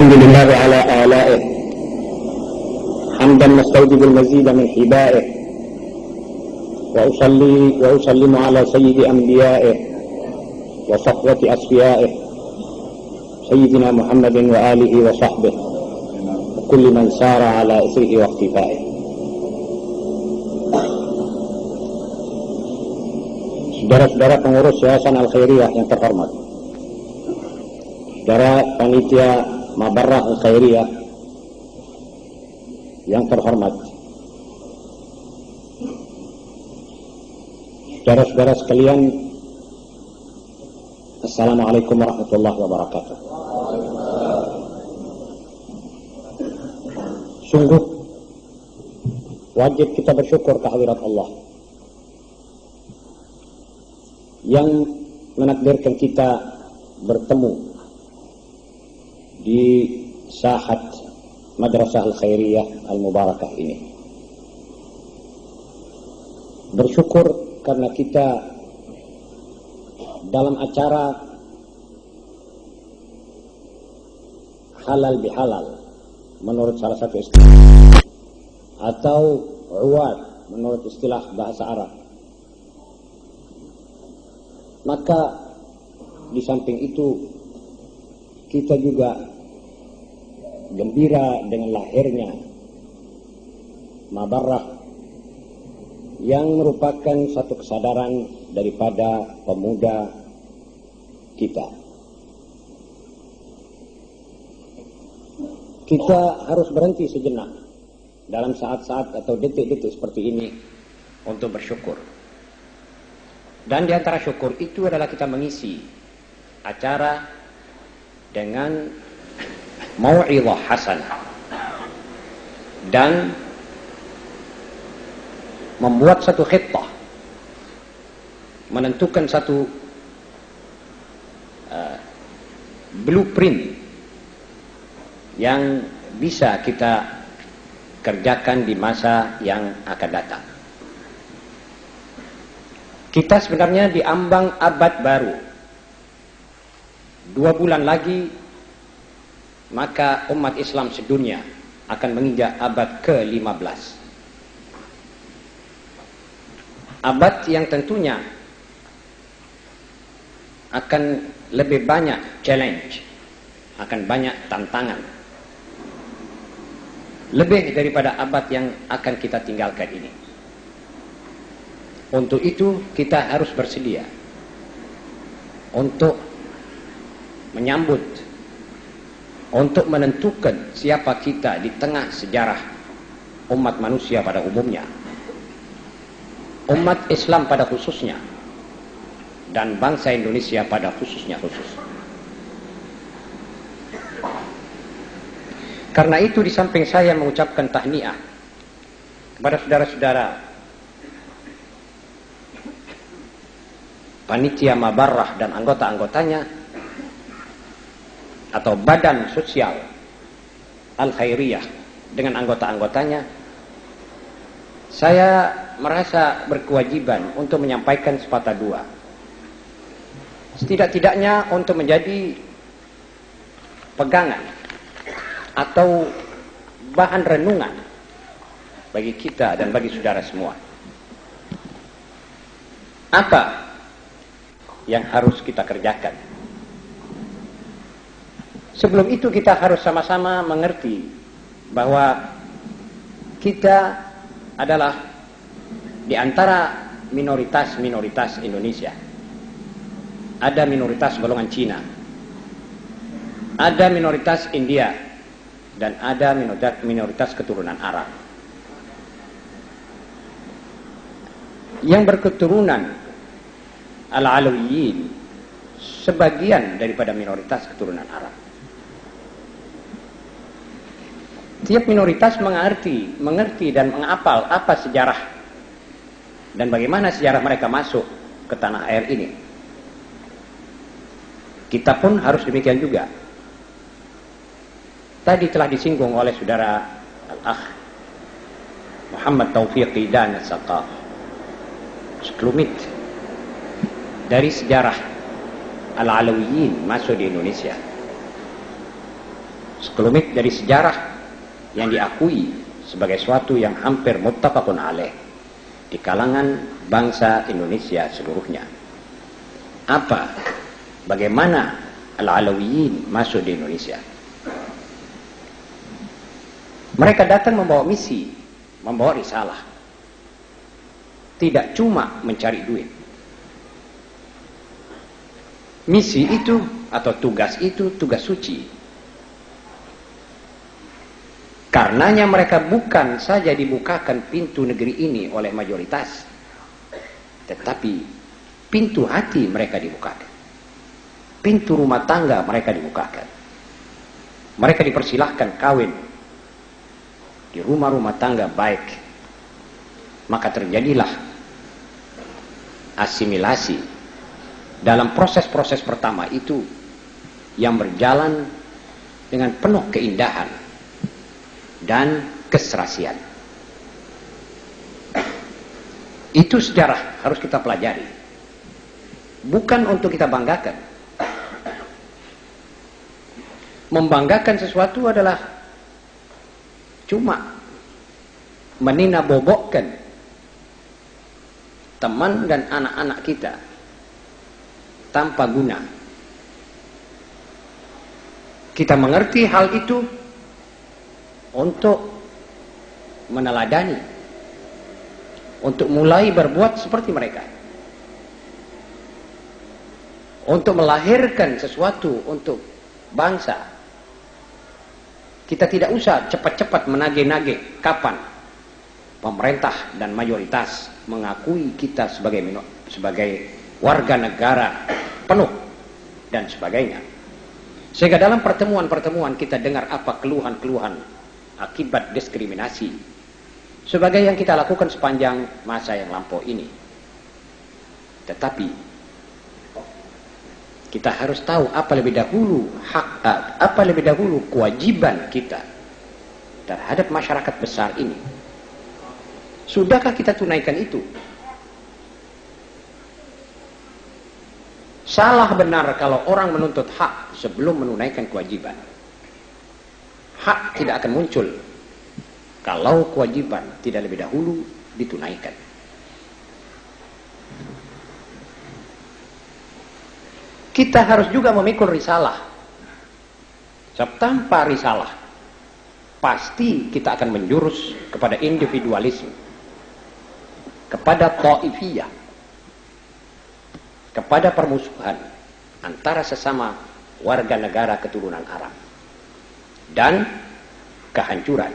الحمد لله على آلائه حمدا نستوجب المزيد من حبائه، وأصلي وأسلم على سيد أنبيائه وصفوة أصفيائه سيدنا محمد وآله وصحبه وكل من سار على إثره واختفائه. Saudara-saudara pengurus Yayasan Al-Khairiyah yang terhormat, saudara panitia Mabarrah Al-Khairiyah yang terhormat, saudara-saudara sekalian, Assalamualaikum warahmatullahi wabarakatuh. Sungguh wajib kita bersyukur kehadirat Allah yang menakdirkan kita bertemu di sahat Madrasah Al-Khairiyah Al-Mubarakah ini. Bersyukur karena kita dalam acara halal bihalal menurut salah satu istilah, atau uwad menurut istilah bahasa Arab. Maka di samping itu kita juga gembira dengan lahirnya Mabarrah yang merupakan satu kesadaran daripada pemuda kita. Kita harus berhenti sejenak dalam saat-saat atau detik-detik seperti ini untuk bersyukur. Dan di antara syukur itu adalah kita mengisi acara dengan mau'izah hasanah dan membuat satu khittah, menentukan satu blueprint yang bisa kita kerjakan di masa yang akan datang. Kita sebenarnya diambang abad baru. 2 bulan lagi maka umat Islam sedunia akan menginjak abad ke-15. Abad yang tentunya akan lebih banyak challenge, akan banyak tantangan, lebih daripada abad yang akan kita tinggalkan ini. Untuk itu kita harus bersedia untuk menyambut, untuk menentukan siapa kita di tengah sejarah umat manusia pada umumnya, umat Islam pada khususnya, dan bangsa Indonesia pada khususnya. Karena itu di samping saya mengucapkan tahniah kepada saudara-saudara panitia Mabarrah dan anggota-anggotanya atau badan sosial Al-Khairiyah dengan anggota-anggotanya, saya merasa berkewajiban untuk menyampaikan sepatah dua, setidak-tidaknya untuk menjadi pegangan atau bahan renungan bagi kita dan bagi saudara semua. Apa yang harus kita kerjakan? Sebelum itu kita harus sama-sama mengerti bahwa kita adalah di antara minoritas-minoritas Indonesia. Ada minoritas golongan Cina, ada minoritas India, dan ada minoritas keturunan Arab. Yang berketurunan Al-Alawiyin sebagian daripada minoritas keturunan Arab. Tiap minoritas mengerti dan menghafal apa sejarah dan bagaimana sejarah mereka masuk ke tanah air ini. Kita pun harus demikian juga. Tadi telah disinggung oleh saudara Al-Akh Muhammad Taufiqi dan As-Saqaf sekelumit dari sejarah Al-Alawiyin masuk di Indonesia. sekelumit dari sejarah yang diakui sebagai suatu yang hampir muttafaqun alaih di kalangan bangsa Indonesia seluruhnya. Bagaimana Al-Alawiyin masuk di Indonesia? Mereka datang membawa misi, membawa risalah. Tidak cuma mencari duit. Misi itu atau tugas itu tugas suci. Karenanya mereka bukan saja dibukakan pintu negeri ini oleh mayoritas, tetapi pintu hati mereka dibukakan. Pintu rumah tangga mereka dibukakan. Mereka dipersilahkan kawin di rumah-rumah tangga baik. Maka terjadilah asimilasi dalam proses-proses pertama itu yang berjalan dengan penuh keindahan dan keserasian. Itu sejarah harus kita pelajari. Bukan untuk kita banggakan. Membanggakan sesuatu adalah cuma menina-bobokkan teman dan anak-anak kita tanpa guna. Kita mengerti hal itu untuk meneladani, untuk mulai berbuat seperti mereka, untuk melahirkan sesuatu untuk bangsa. Kita tidak usah cepat-cepat menagih-nagih kapan pemerintah dan mayoritas mengakui kita sebagai warga negara penuh dan sebagainya. Sehingga dalam pertemuan-pertemuan kita dengar apa keluhan-keluhan akibat diskriminasi sebagai yang kita lakukan sepanjang masa yang lampau ini. Tetapi kita harus tahu apa lebih dahulu kewajiban kita terhadap masyarakat besar ini. Sudahkah kita tunaikan itu? Salah benar kalau orang menuntut hak sebelum menunaikan kewajiban. Hak tidak akan muncul kalau kewajiban tidak lebih dahulu ditunaikan. Kita harus juga memikul risalah. Sebab tanpa risalah, pasti kita akan menjurus kepada individualisme, kepada ta'ifiyah, kepada permusuhan antara sesama warga negara keturunan Arab, dan kehancuran.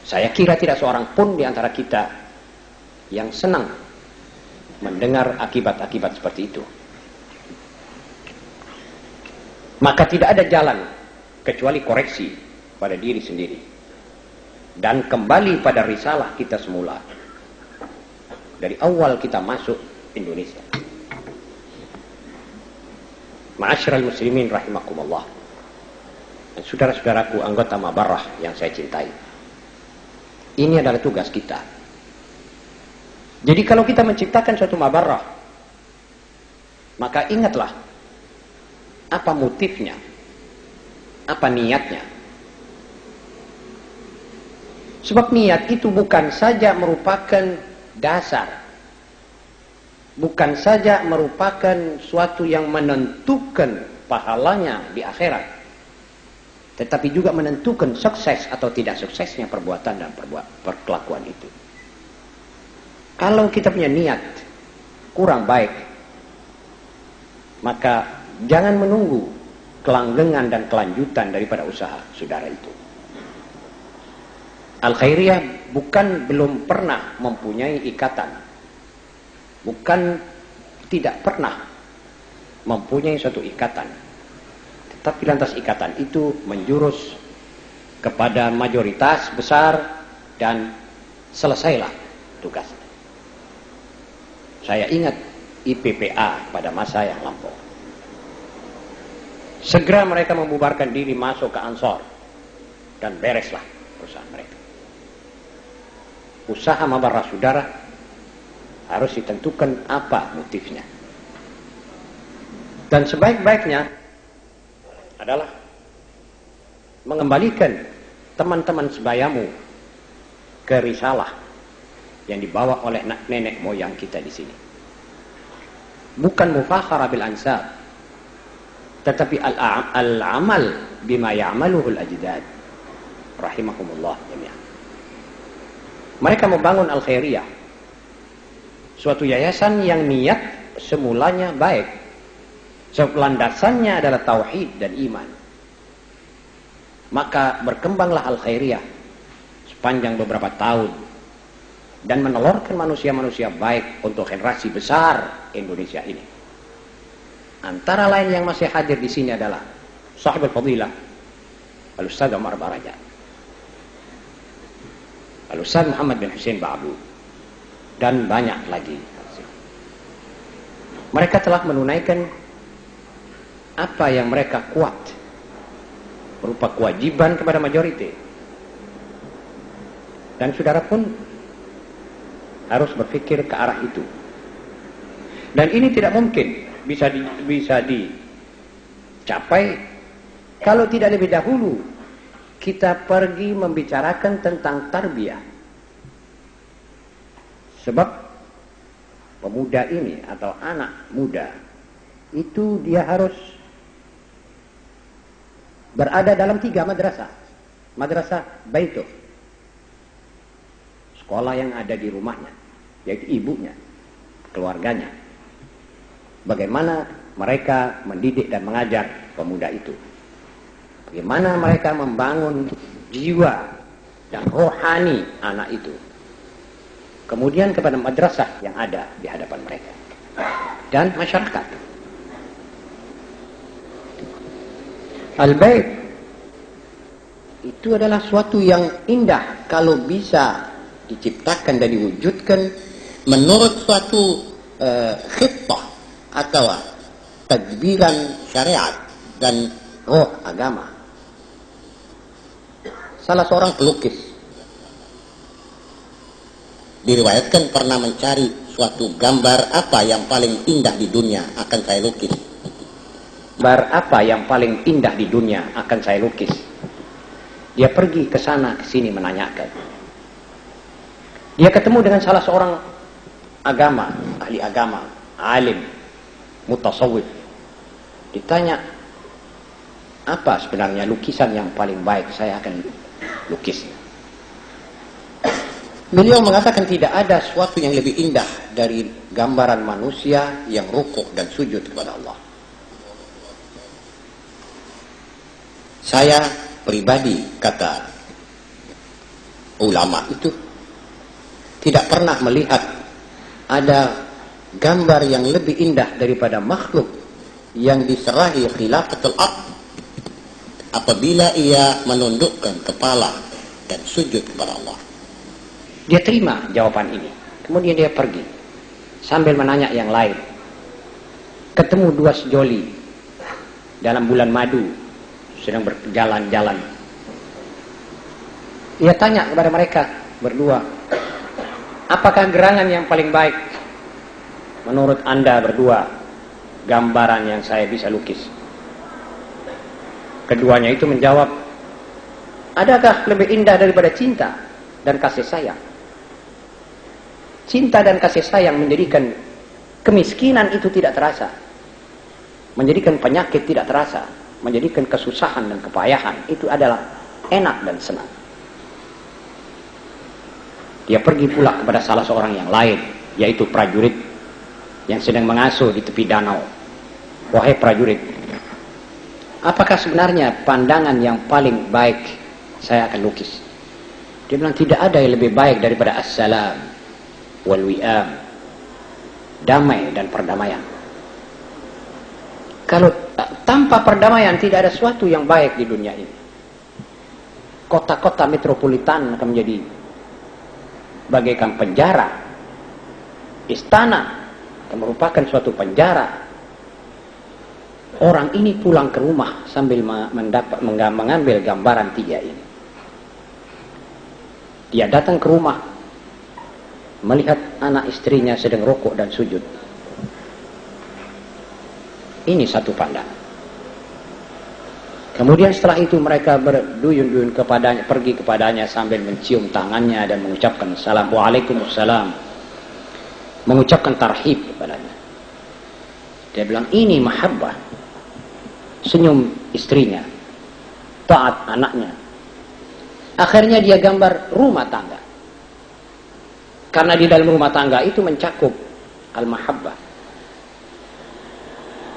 Saya kira tidak seorang pun di antara kita yang senang mendengar akibat-akibat seperti itu. Maka tidak ada jalan kecuali koreksi pada diri sendiri dan kembali pada risalah kita semula dari awal kita masuk Indonesia. Ma'asyiral muslimin rahimakumullah, dan saudara-saudaraku anggota Mabarrah yang saya cintai, ini adalah tugas kita. Jadi kalau kita menciptakan suatu mabarrah, maka ingatlah apa motifnya, apa niatnya. Sebab niat itu bukan saja merupakan dasar, bukan saja merupakan suatu yang menentukan pahalanya di akhirat, tetapi juga menentukan sukses atau tidak suksesnya perbuatan dan perkelakuan itu. Kalau kita punya niat kurang baik, maka jangan menunggu kelanggengan dan kelanjutan daripada usaha saudara itu. Al-Khairiyah bukan belum pernah mempunyai ikatan, bukan tidak pernah mempunyai suatu ikatan, tetapi lantas ikatan itu menjurus kepada mayoritas besar dan selesailah tugasnya. Saya ingat IPPA pada masa yang lampau. Segera mereka membubarkan diri masuk ke Ansor dan bereslah perusahaan mereka. Usaha Mabarrah saudara harus ditentukan apa motifnya. Dan sebaik-baiknya adalah mengembalikan teman-teman sebayamu ke risalah yang dibawa oleh nenek moyang kita di sini. Bukan mufakhara bil ansab, tetapi al-amal bima ya'maluhu al-ajdad rahimahumullah jami'an. Mereka membangun Al-Khairiyah, suatu yayasan yang niat semulanya baik, sebab landasannya adalah tauhid dan iman. Maka berkembanglah Al-Khairiyah sepanjang beberapa tahun dan menelurkan manusia-manusia baik untuk generasi besar Indonesia ini. Antara lain yang masih hadir di sini adalah Sahibul Fadilah Al-Ustaz Omar Baraja, Al-Ustaz Muhammad bin Hussein Ba'abu, dan banyak lagi. Mereka telah menunaikan apa yang mereka kuat berupa kewajiban kepada majoriti, dan saudara pun harus berpikir ke arah itu. Dan ini tidak mungkin bisa dicapai kalau tidak lebih dahulu kita pergi membicarakan tentang tarbiyah. Sebab pemuda ini atau anak muda itu dia harus berada dalam 3 madrasah. Madrasah baituh, sekolah yang ada di rumahnya, yaitu ibunya, keluarganya. Bagaimana mereka mendidik dan mengajar pemuda itu. Bagaimana mereka membangun jiwa dan rohani anak itu. Kemudian kepada madrasah yang ada di hadapan mereka dan masyarakat. Al-Bait itu adalah suatu yang indah kalau bisa diciptakan dan diwujudkan menurut suatu khittah atau tadbiran syariat dan roh agama. Salah seorang pelukis diriwayatkan pernah mencari suatu gambar apa yang paling indah di dunia akan saya lukis. Gambar apa yang paling indah di dunia akan saya lukis. Dia pergi ke sana ke sini menanyakan. Dia ketemu dengan salah seorang agama, ahli agama, alim, mutasawwif. Ditanya, apa sebenarnya lukisan yang paling baik saya akan lukis? Beliau mengatakan tidak ada sesuatu yang lebih indah dari gambaran manusia yang rukuk dan sujud kepada Allah. Saya pribadi, kata ulama itu, tidak pernah melihat ada gambar yang lebih indah daripada makhluk yang diserahi khilafatul ard apabila ia menundukkan kepala dan sujud kepada Allah. Dia terima jawaban ini. Kemudian dia pergi sambil menanya yang lain. Ketemu 2 sejoli dalam bulan madu sedang berjalan-jalan. Ia tanya kepada mereka berdua, apakah gerangan yang paling baik menurut Anda berdua, gambaran yang saya bisa lukis? Keduanya itu menjawab, adakah lebih indah daripada cinta dan kasih sayang? Cinta dan kasih sayang menjadikan kemiskinan itu tidak terasa, menjadikan penyakit tidak terasa, menjadikan kesusahan dan kepayahan itu adalah enak dan senang. Dia pergi pula kepada salah seorang yang lain, yaitu prajurit yang sedang mengasuh di tepi danau. Wahai prajurit, apakah sebenarnya pandangan yang paling baik saya akan lukis? Dia bilang tidak ada yang lebih baik daripada assalam wal wi'am, damai dan perdamaian. Kalau tanpa perdamaian tidak ada sesuatu yang baik di dunia ini. Kota-kota metropolitan akan menjadi bagaikan penjara. Istana akan merupakan suatu penjara. Orang ini pulang ke rumah sambil mengambil gambaran 3 ini. Dia datang ke rumah, melihat anak istrinya sedang rukuk dan sujud. Ini satu pandangan. Kemudian setelah itu mereka berduyun-duyun kepadanya, pergi kepadanya sambil mencium tangannya dan mengucapkan Assalamualaikum wassalam, mengucapkan tarhib kepadanya. Dia bilang ini mahabbah. Senyum istrinya, taat anaknya. Akhirnya dia gambar rumah tangga. Karena di dalam rumah tangga itu mencakup al-mahabbah,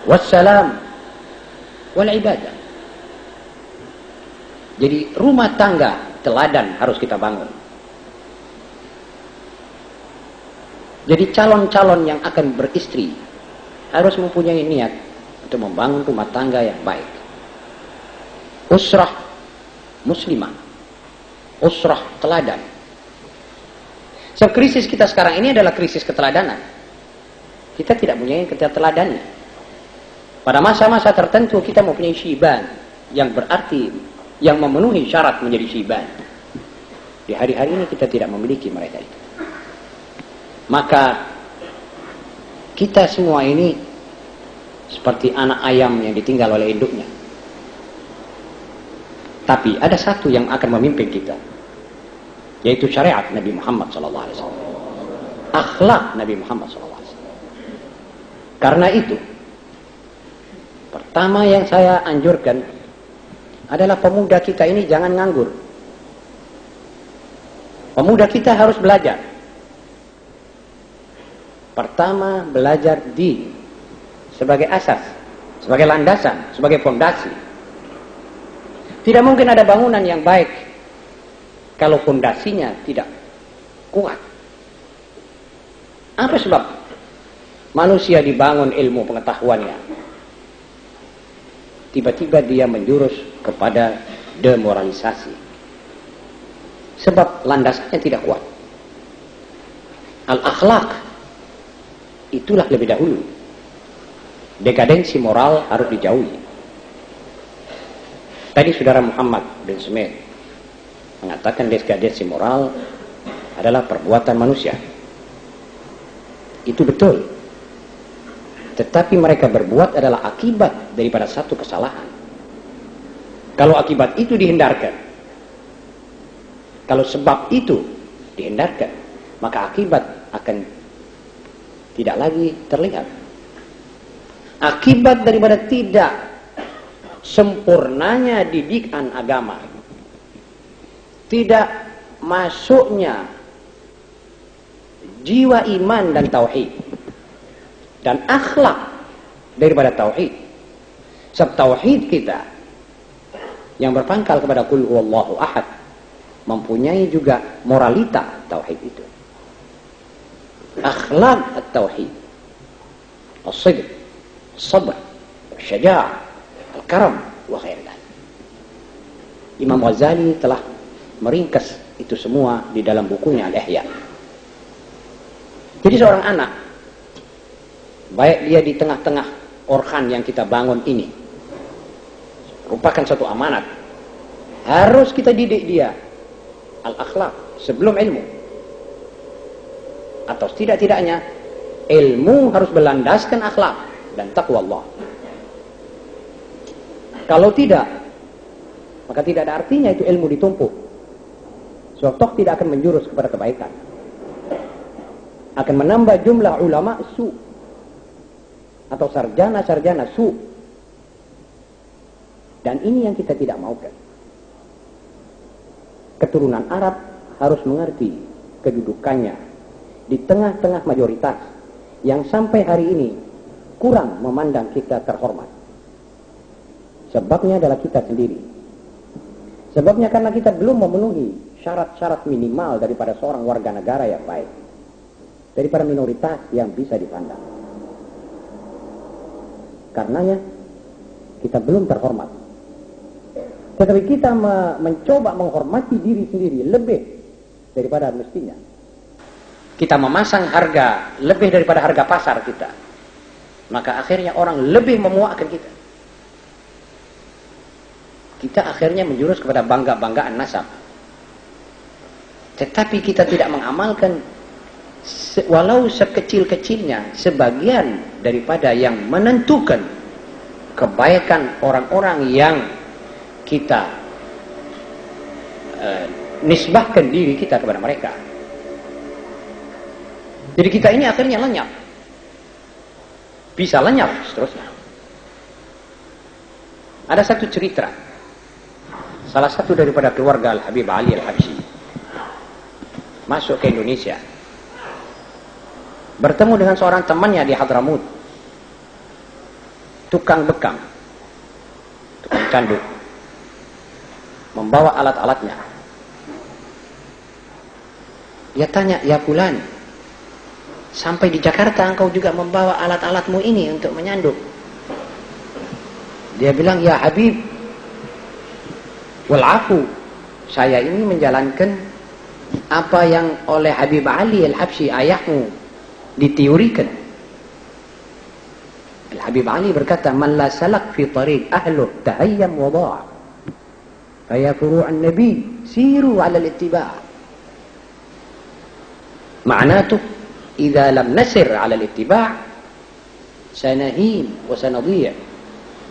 wassalam, wal ibadah. Jadi rumah tangga teladan harus kita bangun. Jadi calon-calon yang akan beristri harus mempunyai niat untuk membangun rumah tangga yang baik. Usrah muslimah, usrah teladan. Sebab krisis kita sekarang ini adalah krisis keteladanan. Kita tidak punya keteladanan. Pada masa-masa tertentu kita mempunyai syiban, yang berarti yang memenuhi syarat menjadi syiban. Di hari-hari ini kita tidak memiliki mereka itu. Maka kita semua ini seperti anak ayam yang ditinggal oleh induknya. Tapi ada satu yang akan memimpin kita, yaitu syariat Nabi Muhammad SAW, akhlak Nabi Muhammad SAW. Karena itu, pertama yang saya anjurkan adalah pemuda kita ini jangan nganggur. Pemuda kita harus belajar. Pertama, belajar din sebagai asas, sebagai landasan, sebagai fondasi. Tidak mungkin ada bangunan yang baik kalau fondasinya tidak kuat. Apa sebab manusia dibangun ilmu pengetahuannya, tiba-tiba dia menjurus kepada demoralisasi? Sebab landasannya tidak kuat. Al-akhlaq itulah lebih dahulu. Dekadensi moral harus dijauhi. Tadi saudara Muhammad bin Smith mengatakan dekadensi moral adalah perbuatan manusia. Itu betul. Tetapi mereka berbuat adalah akibat daripada satu kesalahan. Kalau akibat itu dihindarkan, kalau sebab itu dihindarkan, maka akibat akan tidak lagi terlihat. Akibat daripada tidak sempurnanya didikan agama, tidak masuknya jiwa iman dan tauhid dan akhlak daripada tauhid. Sebab tauhid kita yang berpangkal kepada qul huwallahu ahad mempunyai juga moralita tauhid itu. Akhlak at-tauhid, as-sidq, as-sabr, as-syaja'ah, al-karam wa khairan. Imam Ghazali telah meringkas itu semua di dalam bukunya Al-Ihya. Jadi seorang anak, baik dia di tengah-tengah orhan yang kita bangun ini, merupakan satu amanat. Harus kita didik dia al-akhlak sebelum ilmu. Atau setidak-tidaknya ilmu harus berlandaskan akhlak dan taqwa Allah. Kalau tidak, maka tidak ada artinya itu ilmu ditumpuk. Sebab toh tidak akan menjurus kepada kebaikan. Akan menambah jumlah ulama su atau sarjana-sarjana su. Dan ini yang kita tidak maukan. Keturunan Arab harus mengerti kedudukannya di tengah-tengah mayoritas yang sampai hari ini kurang memandang kita terhormat. Sebabnya adalah kita sendiri. Sebabnya karena kita belum memenuhi syarat-syarat minimal daripada seorang warga negara yang baik, daripada minoritas yang bisa dipandang. Karenanya kita belum terhormat. Tetapi kita mencoba menghormati diri sendiri lebih daripada mestinya. Kita memasang harga lebih daripada harga pasar kita, maka akhirnya orang lebih memuakkan kita. Kita akhirnya menjurus kepada bangga-banggaan nasab. Tetapi kita tidak mengamalkan walau sekecil-kecilnya sebagian daripada yang menentukan kebaikan orang-orang yang kita nisbahkan diri kita kepada mereka. Jadi kita ini akhirnya lenyap. Bisa lenyap seterusnya. Ada satu cerita. Salah satu daripada keluarga Al-Habib Ali Al-Habsyi masuk ke Indonesia. Bertemu dengan seorang temannya di Hadramut. Tukang bekam. Tukang canduk. Membawa alat-alatnya. Dia tanya, "Ya fulan, sampai di Jakarta engkau juga membawa alat-alatmu ini untuk menyanduk?" Dia bilang, "Ya Habib, walafu, saya ini menjalankan apa yang oleh Habib Ali Al-Habsyi ayahmu diteorikan." Al-Habib Ali berkata, "Man la salak fi tariq ahluh tahayyam wa dha'a. Faya furu'an nabi siru 'ala al-ittiba'." Ma'natuh, idza lam nasir 'ala al-ittiba' sanahim wa sanadhi'.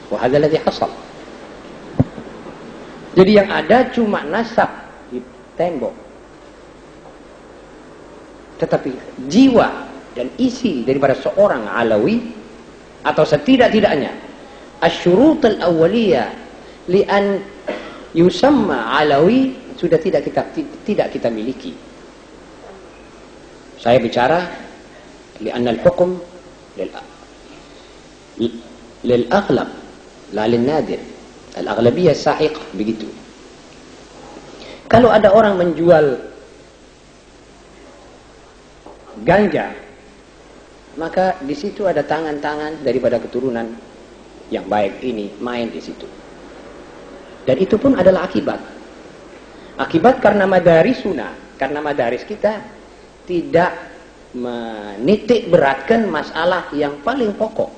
Wa hadha alladhi hasal. Jadi yang ada cuma nasab di tembok. Tetapi jiwa dan isi daripada seorang Alawi, atau setidak-tidaknya asyurut al-awwaliyah li'an yusamma Alawi, sudah tidak kita miliki. Saya bicara li'anna al-hukm lil-aghlab la lil-nadir. Al-aghlabiyah sahiq, begitu. Kalau ada orang menjual ganja, maka di situ ada tangan-tangan daripada keturunan yang baik ini main di situ. Dan itu pun adalah akibat. Akibat karena madarisuna, karena madaris kita tidak menitik beratkan masalah yang paling pokok,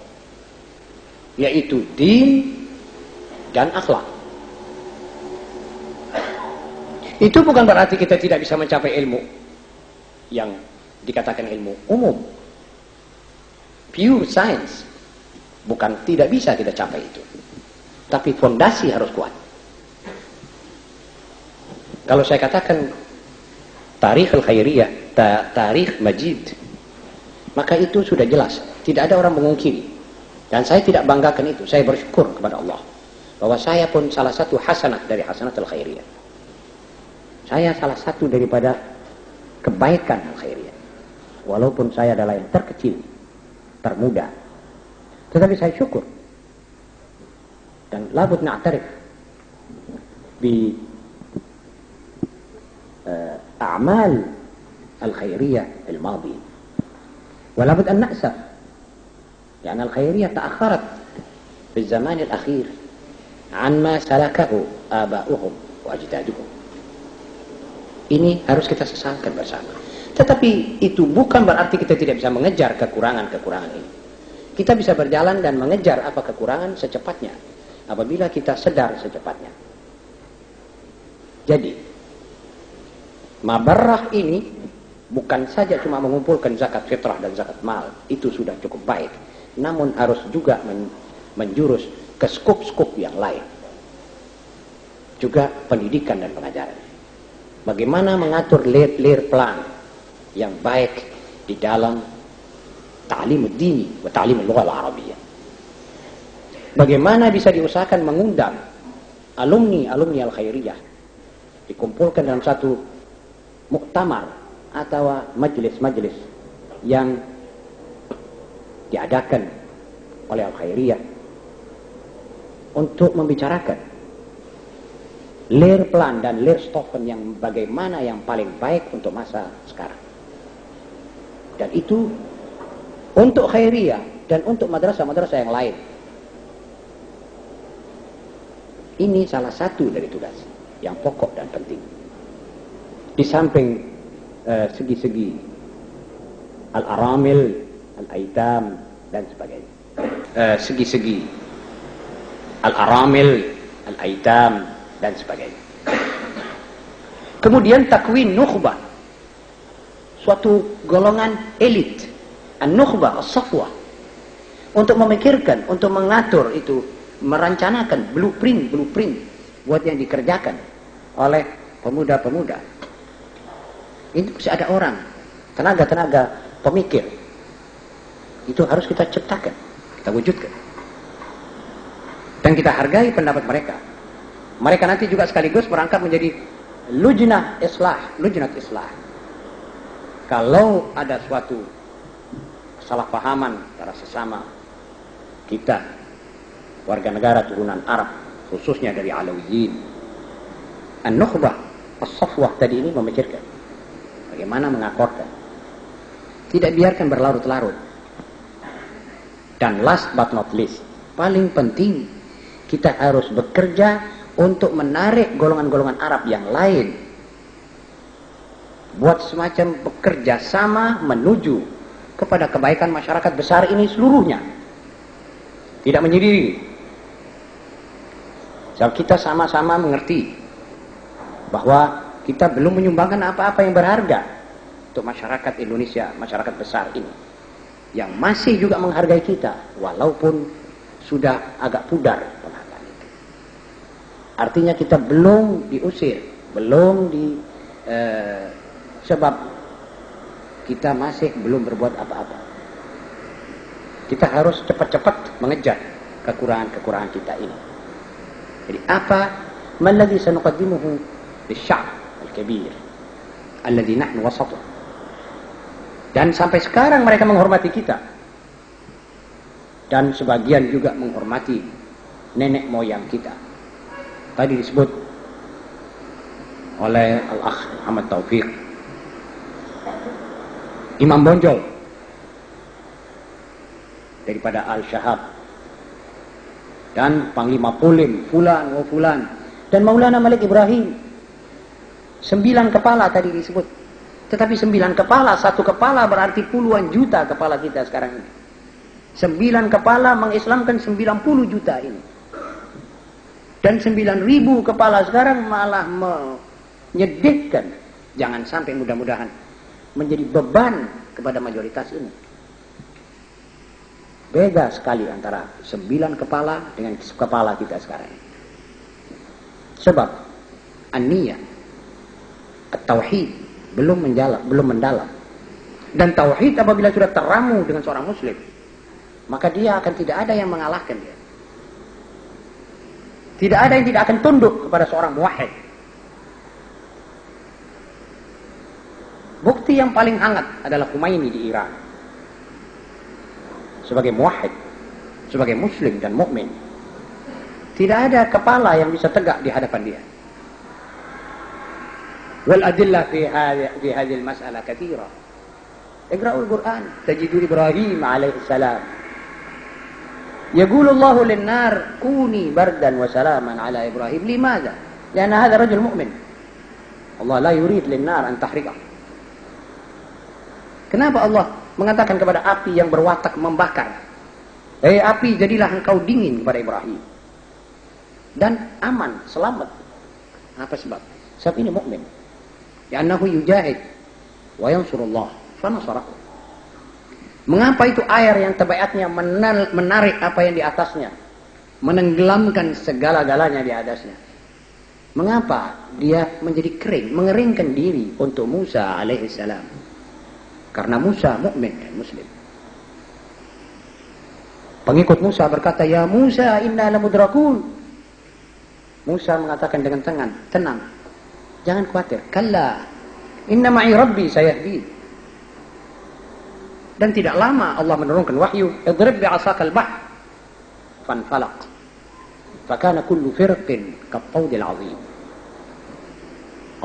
yaitu din dan akhlak. Itu bukan berarti kita tidak bisa mencapai ilmu yang dikatakan ilmu umum, pure science. Bukan tidak bisa kita capai itu, tapi fondasi harus kuat. Kalau saya katakan tarikh al-khairiyah, tarikh Majid, maka itu sudah jelas, tidak ada orang mengungkiri. Dan saya tidak banggakan itu. Saya bersyukur kepada Allah bahwa saya pun salah satu hasanah dari hasanat al-khairiyah. Saya salah satu daripada kebaikan al-khairiyah, walaupun saya adalah yang terkecil, termuda, tetapi saya syukur. Dan labud na'tarif bi a'mal al-khairiyah al-madi, wa labud an na'saf يعني الخيرية تأخرت في الزمان الأخير عن ما سلكه آباؤهم وأجدادهم. Ini harus kita sesalkan bersama. Tetapi itu bukan berarti kita tidak bisa mengejar kekurangan-kekurangan ini. Kita bisa berjalan dan mengejar apa kekurangan secepatnya, apabila kita sedar secepatnya. Jadi, mabarrah ini bukan saja cuma mengumpulkan zakat fitrah dan zakat mal, itu sudah cukup baik. Namun harus juga menjurus ke skup-skup yang lain. Juga pendidikan dan pengajaran. Bagaimana mengatur lir plan yang baik di dalam ta'lim ad-dini wa ta'lim al-lughah al-arabiyyah. Bagaimana bisa diusahakan mengundang alumni al-khairiyah dikumpulkan dalam satu muktamar atau majelis-majelis yang diadakan oleh al-khairiyah untuk membicarakan lir plan dan lir stoffen yang bagaimana yang paling baik untuk masa sekarang. Dan itu untuk khairiyah dan untuk madrasah-madrasah yang lain. Ini salah satu dari tugas yang pokok dan penting. Di samping segi-segi al-aramil, al-aitam dan sebagainya. Segi-segi al-aramil, al-aitam dan sebagainya. Kemudian takwin nukhbah, suatu golongan elit, an-nukhbah, as-safwah, untuk memikirkan, untuk mengatur itu, merancanakan blueprint buat yang dikerjakan oleh pemuda-pemuda. Ini mesti ada orang, tenaga-tenaga pemikir. Itu harus kita ciptakan, kita wujudkan. Dan kita hargai pendapat mereka. Mereka nanti juga sekaligus merangkap menjadi lujnah islah. Kalau ada suatu kesalahpahaman antara sesama kita, warga negara turunan Arab, khususnya dari Alawiyin, An-Nukhbah, As-Safwah tadi ini memikirkan bagaimana mengakorkan, tidak biarkan berlarut-larut. Dan last but not least, paling penting, kita harus bekerja untuk menarik golongan-golongan Arab yang lain buat semacam bekerja sama menuju kepada kebaikan masyarakat besar ini seluruhnya, tidak menyendiri. Sebab kita sama-sama mengerti bahwa kita belum menyumbangkan apa-apa yang berharga untuk masyarakat Indonesia, masyarakat besar ini, yang masih juga menghargai kita walaupun sudah agak pudar penghargaan itu. Artinya kita belum diusir, sebab kita masih belum berbuat apa-apa. Kita harus cepat-cepat mengejar kekurangan-kekurangan kita ini. Jadi apa maladhi sanuqaddimuhu lisya'b al-kabir alladhi nahnu wasatuh. Dan sampai sekarang mereka menghormati kita. Dan sebagian juga menghormati nenek moyang kita. Tadi disebut oleh Al-Akh Muhammad Taufiq, Imam Bonjol daripada Al-Syahab, dan Panglima Polim Fulan wa Fulan, dan Maulana Malik Ibrahim. 9 kepala tadi disebut. Tetapi 9 kepala, 1 kepala berarti puluhan juta kepala kita sekarang ini. 9 kepala mengislamkan 90 juta ini. Dan 9.000 kepala sekarang malah menyedihkan. Jangan sampai mudah-mudahan menjadi beban kepada mayoritas ini. Beda sekali antara 9 kepala dengan kepala kita sekarang. Sebab an-niyah, at-tauhid belum mendalam. Dan tauhid apabila sudah teramu dengan seorang muslim, maka dia akan tidak ada yang mengalahkan dia. Tidak ada yang tidak akan tunduk kepada seorang muwahhid. Bukti yang paling hangat adalah Khomeini di Iran. Sebagai muwahhid, sebagai muslim dan mukmin, tidak ada kepala yang bisa tegak di hadapan dia. Wal adillah fi hadhihi al-mas'alah katsira. Iqra'ul Qur'an, tajidu Ibrahim alaihi salam. Yaqulu Allah lin-nar kuni bardan wa salaman ala Ibrahim. Limadha? Karena hadha rajul mu'min. Allah la yurid lin-nar an tahriqah. Kenapa Allah mengatakan kepada api yang berwatak membakar, api, jadilah engkau dingin kepada Ibrahim dan aman, selamat. Apa sebab? Sebab ini mukmin. Li'annahu yujahid wa yansurullah fa nasarahu. Mengapa itu air yang tabiatnya menarik apa yang di atasnya, menenggelamkan segala-galanya di atasnya? Mengapa dia menjadi kering, mengeringkan diri untuk Musa alaihissalam? Karena Musa mukmin dan muslim. Pengikut Musa berkata, "Ya Musa, inna lamudrakun." Musa mengatakan dengan tenang, jangan khawatir. Kalla, inna ma'i rabbi sayahdi. Dan tidak lama Allah menurunkan wahyu, idrib bi'asakal bahr fanfalaq fakana kullu firqin kattawdil azim.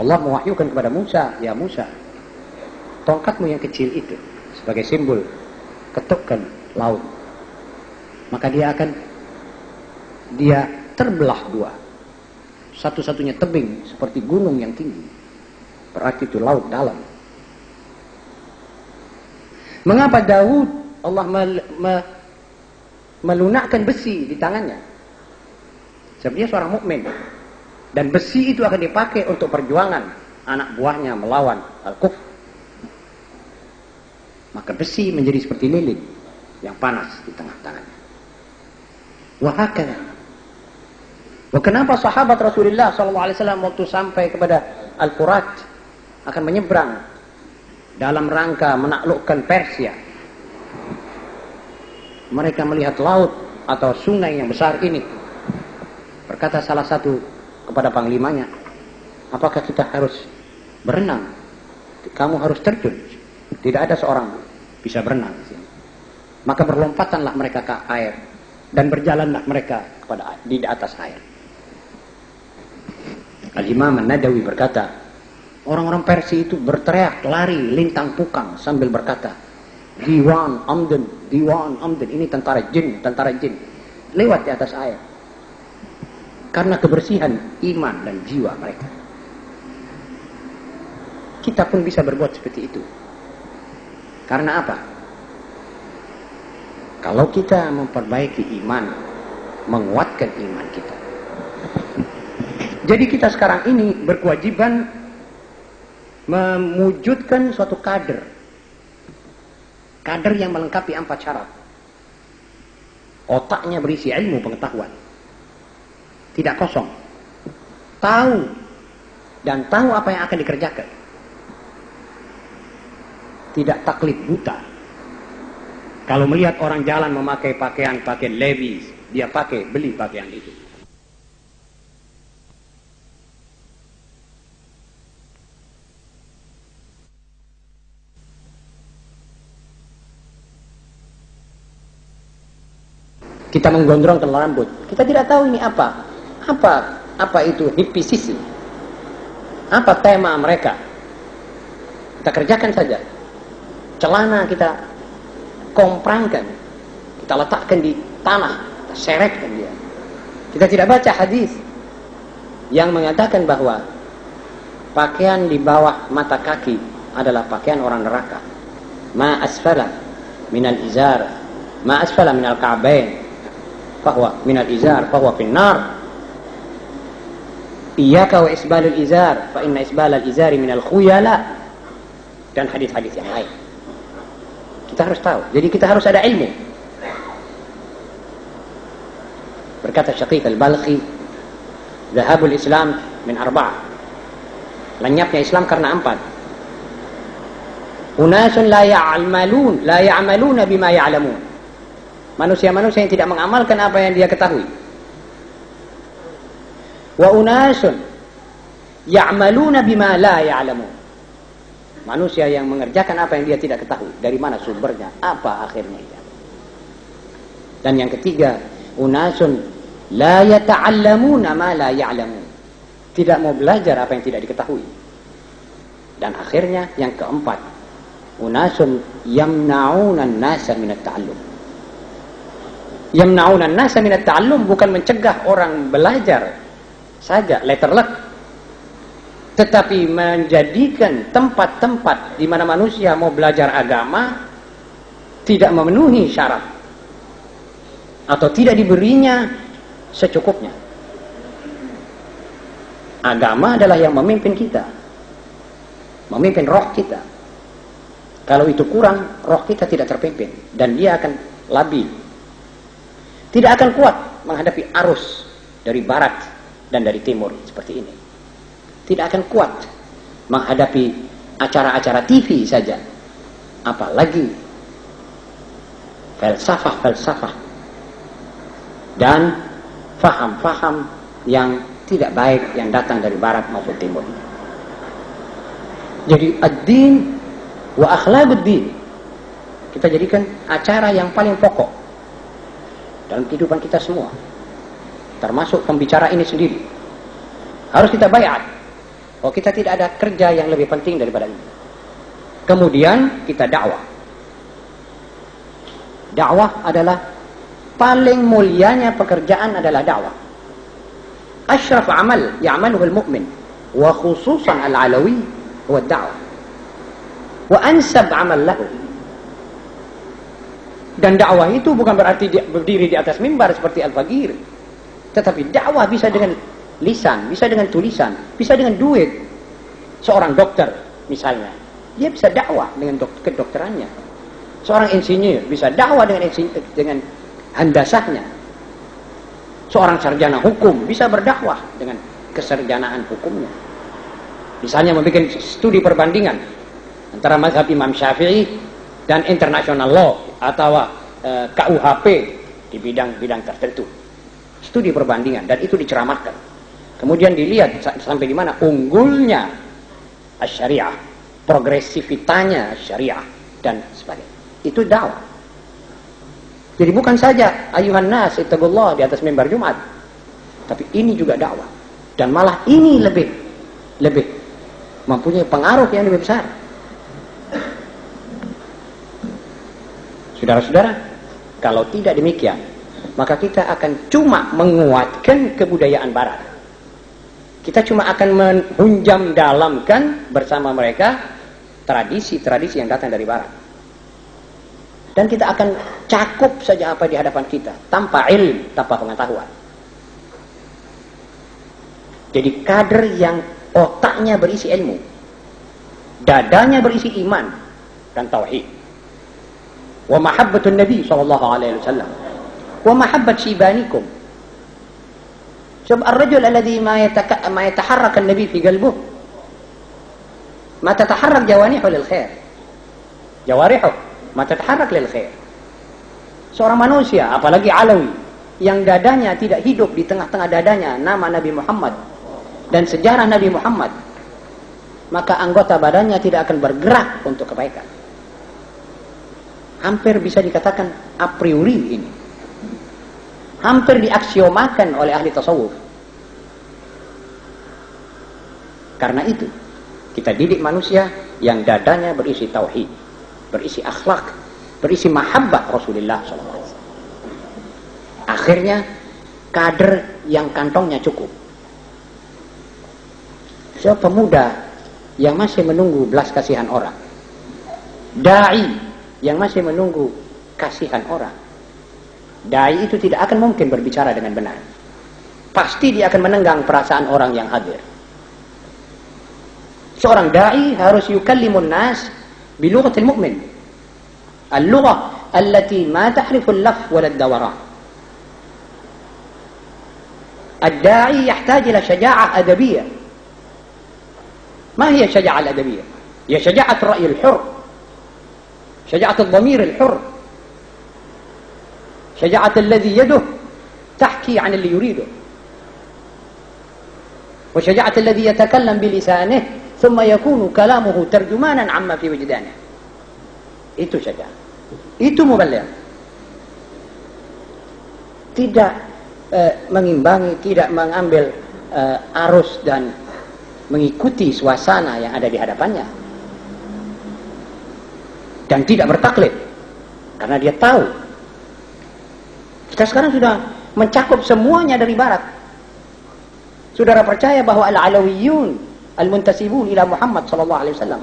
Allah mewahyukan kepada Musa, ya Musa, tongkatmu yang kecil itu sebagai simbol, ketukkan laut, maka dia terbelah dua. Satu-satunya tebing seperti gunung yang tinggi, berarti itu laut dalam. Mengapa Daud Allah melunakkan besi di tangannya? Sebab dia seorang mukmin, dan besi itu akan dipakai untuk perjuangan anak buahnya melawan al-kufr. Maka besi menjadi seperti lilin yang panas di tengah tangannya. Kenapa sahabat Rasulullah SAW waktu sampai kepada Al-Furat akan menyeberang dalam rangka menaklukkan Persia? Mereka melihat laut atau sungai yang besar ini. Berkata salah satu kepada panglimanya, apakah kita harus berenang? Kamu harus terjun. Tidak ada seorang bisa berenang di sini. Maka berlompatanlah mereka ke air dan berjalanlah mereka di atas air. Al-Imam An-Nadawi berkata, orang-orang Persia itu berteriak, lari, lintang pukang sambil berkata, Diwan Amden, Diwan Amden. Ini tentara jin, tentara jin. Lewat di atas air. Karena kebersihan iman dan jiwa mereka. Kita pun bisa berbuat seperti itu. Karena apa? Kalau kita memperbaiki iman, menguatkan iman kita. Jadi kita sekarang ini berkewajiban mewujudkan suatu kader. Kader yang melengkapi 4 syarat. Otaknya berisi ilmu pengetahuan. Tidak kosong. Tahu. Dan tahu apa yang akan dikerjakan. Tidak taklid buta. Kalau melihat orang jalan memakai pakaian Levi's, dia beli pakaian itu. Kita menggondrongkan rambut. Kita tidak tahu ini apa. Apa itu hippisism? Apa tema mereka? Kita kerjakan saja. Celana kita komprangkan. Kita letakkan di tanah. Kita seretkan dia. Kita tidak baca hadis yang mengatakan bahwa pakaian di bawah mata kaki adalah pakaian orang neraka. Ma asfala minal izar, ma asfala minal ka'bain, bahwa minal izar bahwa finnar. Iyyaka wa isbalul izar fa inna isbalal izari minal khuyala, dan hadis-hadis yang lain. Kita harus tahu. Jadi kita harus ada ilmu. Berkata Syaqiq al-Balkhi, dhahabul Islam min 4. Lenyapnya Islam karena 4. Unasun la ya'maluna bima ya'lamun. Manusia-manusia yang tidak mengamalkan apa yang dia ketahui. Wa unasun ya'maluna bima la ya'lamun. Manusia yang mengerjakan apa yang dia tidak ketahui. Dari mana sumbernya? Apa akhirnya? Dan yang ketiga, unasun la yata'allamuna ma la ya'lamun. Tidak mau belajar apa yang tidak diketahui. Dan akhirnya yang keempat, unasun yamna'una an-nasa min at-ta'allum. Yamna'una an-nasa min at-ta'allum bukan mencegah orang belajar saja, letterlek, tetapi menjadikan tempat-tempat di mana manusia mau belajar agama tidak memenuhi syarat atau tidak diberinya secukupnya. Agama adalah yang memimpin kita, memimpin roh kita. Kalau itu kurang, roh kita tidak terpimpin dan dia akan labil, tidak akan kuat menghadapi arus dari barat dan dari timur seperti ini. Tidak akan kuat menghadapi acara-acara TV saja, apalagi falsafah dan faham-faham yang tidak baik yang datang dari barat maupun timur. Jadi ad-din wa akhlaquddin kita jadikan acara yang paling pokok dalam kehidupan kita semua, termasuk pembicara ini sendiri. Harus kita bayat. Oh, kita tidak ada kerja yang lebih penting daripada ini. Kemudian kita dakwah. Dakwah adalah paling mulianya pekerjaan adalah dakwah. Asyraf amal ya'maluhu al-mu'min wa khususan al-alawi huwa ad-da'wah. Wa ansab amal lahu. Dan dakwah itu bukan berarti berdiri di atas mimbar seperti al-faqir. Tetapi dakwah bisa dengan lisan, bisa dengan tulisan, bisa dengan duit. Seorang dokter misalnya, dia bisa dakwah dengan kedokterannya. Seorang insinyur bisa dakwah dengan handasahnya. Seorang sarjana hukum bisa berdakwah dengan kesarjanaan hukumnya. Misalnya membuat studi perbandingan antara mazhab Imam Syafi'i dan international law atau KUHP di bidang-bidang tertentu. Studi perbandingan, dan itu diceramahkan. Kemudian dilihat sampai di mana unggulnya syariah, progresivitasnya syariah dan sebagainya. Itu dakwah. Jadi bukan saja ayuhan nas ittaqullah di atas mimbar Jumat, tapi ini juga dakwah. Dan malah ini lebih mempunyai pengaruh yang lebih besar. Saudara-saudara, kalau tidak demikian, maka kita akan cuma menguatkan kebudayaan barat. Kita cuma akan menghunjam dalamkan bersama mereka tradisi-tradisi yang datang dari barat. Dan kita akan cakup saja apa di hadapan kita, tanpa ilmu, tanpa pengetahuan. Jadi kader yang otaknya berisi ilmu, dadanya berisi iman dan tauhid. Wa mahabbatun Nabi sallallahu alaihi wasallam. Wa mahabbat shibanikum. Sebab ar-rajul alladhi ma yataharrak an-nabi fi qalbihi ma tataharrak jawanihu lil khair. Jawarihu ma tataharrak lil khair. Seorang manusia, apalagi alawi, yang dadanya tidak hidup di tengah-tengah dadanya nama Nabi Muhammad dan sejarah Nabi Muhammad, maka anggota badannya tidak akan bergerak untuk kebaikan. Hampir bisa dikatakan a priori ini. Hampir diaksiomakan oleh ahli tasawuf. Karena itu, kita didik manusia yang dadanya berisi tauhid, berisi akhlak, berisi mahabbah Rasulullah SAW. Akhirnya, kader yang kantongnya cukup. Siapa pemuda yang masih menunggu belas kasihan orang, dai yang masih menunggu kasihan orang, dai itu tidak akan mungkin berbicara dengan benar. Pasti dia akan menenggang perasaan orang yang hadir. Seorang dai harus yukallimun nas bilughatil mu'min, al-lughah allati ma tahrifu al-laf wala ad-dawaran. Ad-da'i yahtaj ila syaja'ah adabiyah. ما هي الشجاعة الأدبية؟ هي شجاعة الرأي الحر، شجاعة الضمير الحر، شجاعة الذي يده تحكي عن اللي يريده، وشجاعة الذي يتكلم بلسانه ثم يكون كلامه ترجمانا عما في وجدانه. Itu syaja'ah. Itu muballigh. Tidak mengimbangi, tidak mengambil arus dan mengikuti suasana yang ada di hadapannya, dan tidak bertaklid, karena dia tahu kita sekarang sudah mencakup semuanya dari barat. Saudara percaya bahwa al-alawiyun al-muntasibun ila Muhammad sallallahu alaihi wasallam,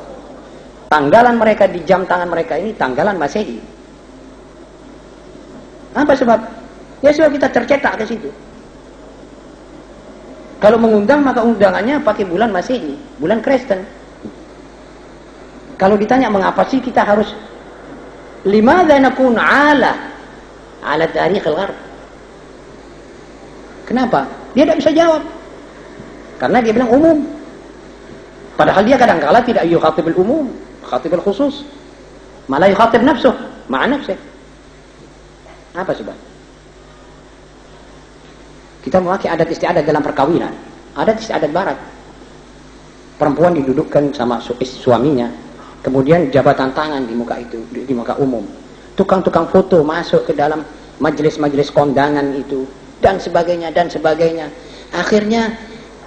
tanggalan mereka di jam tangan mereka ini tanggalan Masehi. Apa sebab? Ya sebab kita tercetak ke situ. Kalau mengundang, maka undangannya pakai bulan Masehi, bulan Kristen. Kalau ditanya mengapa sih kita harus limadza nakun ala tarikh al-gharb? Kenapa? Dia tidak bisa jawab. Karena dia bilang umum. Padahal dia kadang-kala tidak yukhatib al-umum, khatib al-khusus. Malah yukhatib nafsuh, ma'a nafsih. Apa sebab? Kita memakai adat istiadat dalam perkawinan, adat istiadat barat. Perempuan didudukkan sama suaminya, kemudian jabatan tangan di muka itu, di muka umum. Tukang-tukang foto masuk ke dalam majelis-majelis kondangan itu, dan sebagainya, dan sebagainya. Akhirnya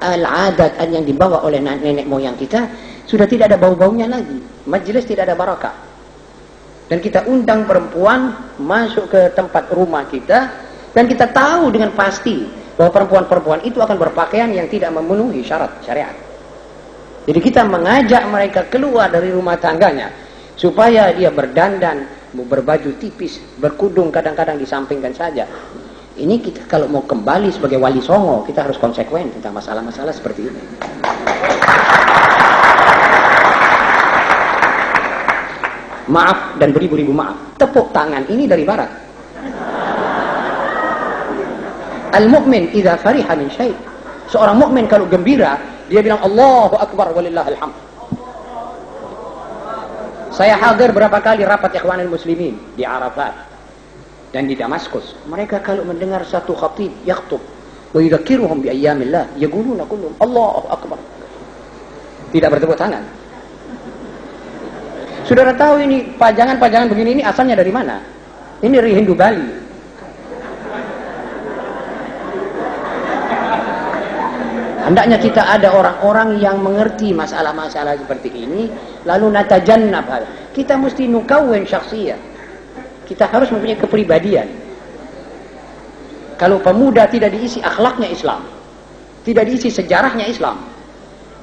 al-adat yang dibawa oleh nenek moyang kita sudah tidak ada bau-baunya lagi. Majelis tidak ada barakah. Dan kita undang perempuan masuk ke tempat rumah kita, dan kita tahu dengan pasti bahwa perempuan-perempuan itu akan berpakaian yang tidak memenuhi syarat syariat. Jadi kita mengajak mereka keluar dari rumah tangganya supaya dia berdandan, berbaju tipis, berkudung, kadang-kadang disampingkan saja. Ini kita kalau mau kembali sebagai wali songo, kita harus konsekuen tentang masalah-masalah seperti ini. Maaf dan beribu-ribu maaf. Tepuk tangan ini dari barat. Al-mu'min idza fariha min syai'. Seorang mukmin kalau gembira, dia bilang Allahu akbar walillahil hamd. Saya hadir berapa kali rapat Ikhwanul Muslimin di Arafat dan di Damaskus. Mereka kalau mendengar satu khatib yakhutub wa yudzakiruhum bi ayyamillah, yaquluna kullum Allahu akbar. Tidak bertepuk tangan. Saudara tahu ini pajangan-pajangan begini ini asalnya dari mana? Ini dari Hindu Bali. Hendaknya kita ada orang-orang yang mengerti masalah-masalah seperti ini, lalu natajannab hal. Kita mesti nukawin syakhsiyah. Kita harus mempunyai kepribadian. Kalau pemuda tidak diisi akhlaknya Islam, tidak diisi sejarahnya Islam,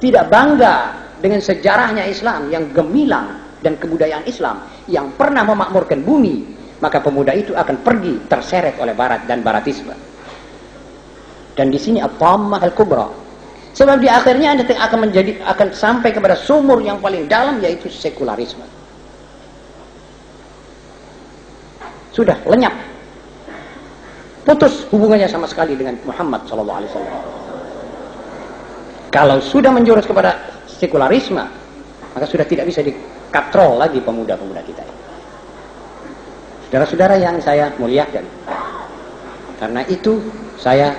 tidak bangga dengan sejarahnya Islam yang gemilang dan kebudayaan Islam yang pernah memakmurkan bumi, maka pemuda itu akan pergi terseret oleh Barat dan Baratisme. Dan di sini at-tammah al-kubra. Sebab di akhirnya Anda akan sampai kepada sumur yang paling dalam, yaitu sekularisme. Sudah lenyap, putus hubungannya sama sekali dengan Muhammad SAW. Kalau sudah menjurus kepada sekularisme, maka sudah tidak bisa dikatrol lagi pemuda-pemuda kita. Saudara-saudara yang saya muliakan, karena itu saya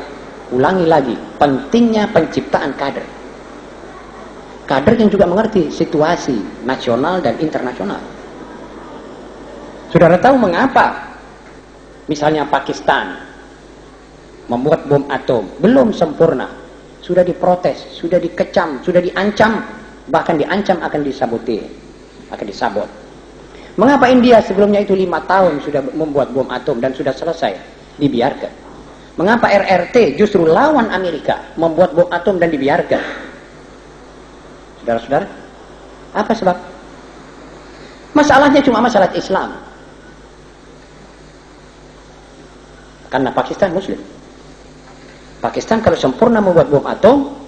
ulangi lagi pentingnya penciptaan kader. Kader yang juga mengerti situasi nasional dan internasional. Saudara tahu mengapa misalnya Pakistan membuat bom atom belum sempurna, sudah diprotes, sudah dikecam, sudah diancam, bahkan diancam akan disabotir, akan disabot. Mengapa India sebelumnya itu 5 tahun sudah membuat bom atom dan sudah selesai, dibiarkan? Mengapa RRT justru lawan Amerika membuat bom atom dan dibiarkan? Saudara-saudara, apa sebab? Masalahnya cuma masalah Islam. Karena Pakistan Muslim. Pakistan kalau sempurna membuat bom atom,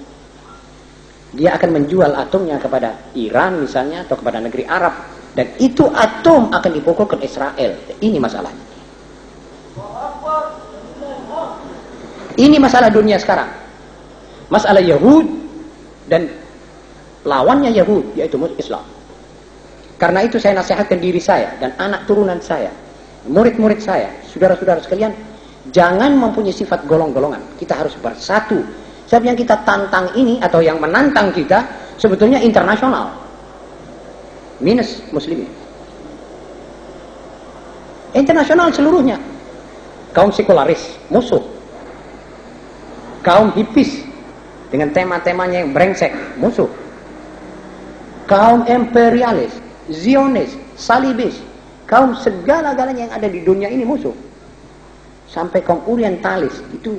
dia akan menjual atomnya kepada Iran misalnya, atau kepada negeri Arab. Dan itu atom akan dipukulkan Israel. Ini masalahnya. Ini masalah dunia sekarang. Masalah Yahud dan lawannya Yahud, yaitu Islam. Karena itu saya nasihatkan diri saya dan anak turunan saya, murid-murid saya, saudara-saudara sekalian, jangan mempunyai sifat golong-golongan. Kita harus bersatu. Sebab yang kita tantang ini atau yang menantang kita sebetulnya internasional. Minus muslimin. Internasional seluruhnya. Kaum sekularis, musuh. Kaum hipis dengan tema-temanya yang brengsek, musuh. Kaum imperialis, Zionis, salibis, kaum segala-galanya yang ada di dunia ini musuh. Sampai kaum orientalis itu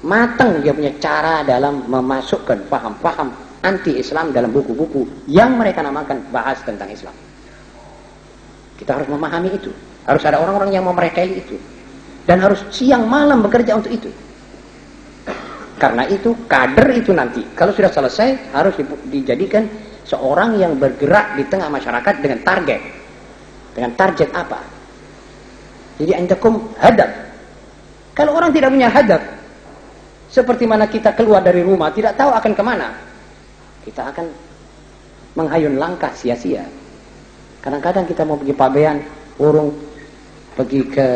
matang dia punya cara dalam memasukkan paham-paham anti-Islam dalam buku-buku yang mereka namakan bahas tentang Islam. Kita harus memahami itu. Harus ada orang-orang yang memereteli itu. Dan harus siang malam bekerja untuk itu. Karena itu, kader itu nanti, kalau sudah selesai, harus dijadikan seorang yang bergerak di tengah masyarakat dengan target. Dengan target apa? Jadi, antakum hadap. Kalau orang tidak punya hadap, seperti mana kita keluar dari rumah, tidak tahu akan kemana, kita akan menghayun langkah sia-sia. Kadang-kadang kita mau pergi Pabean, urung, pergi ke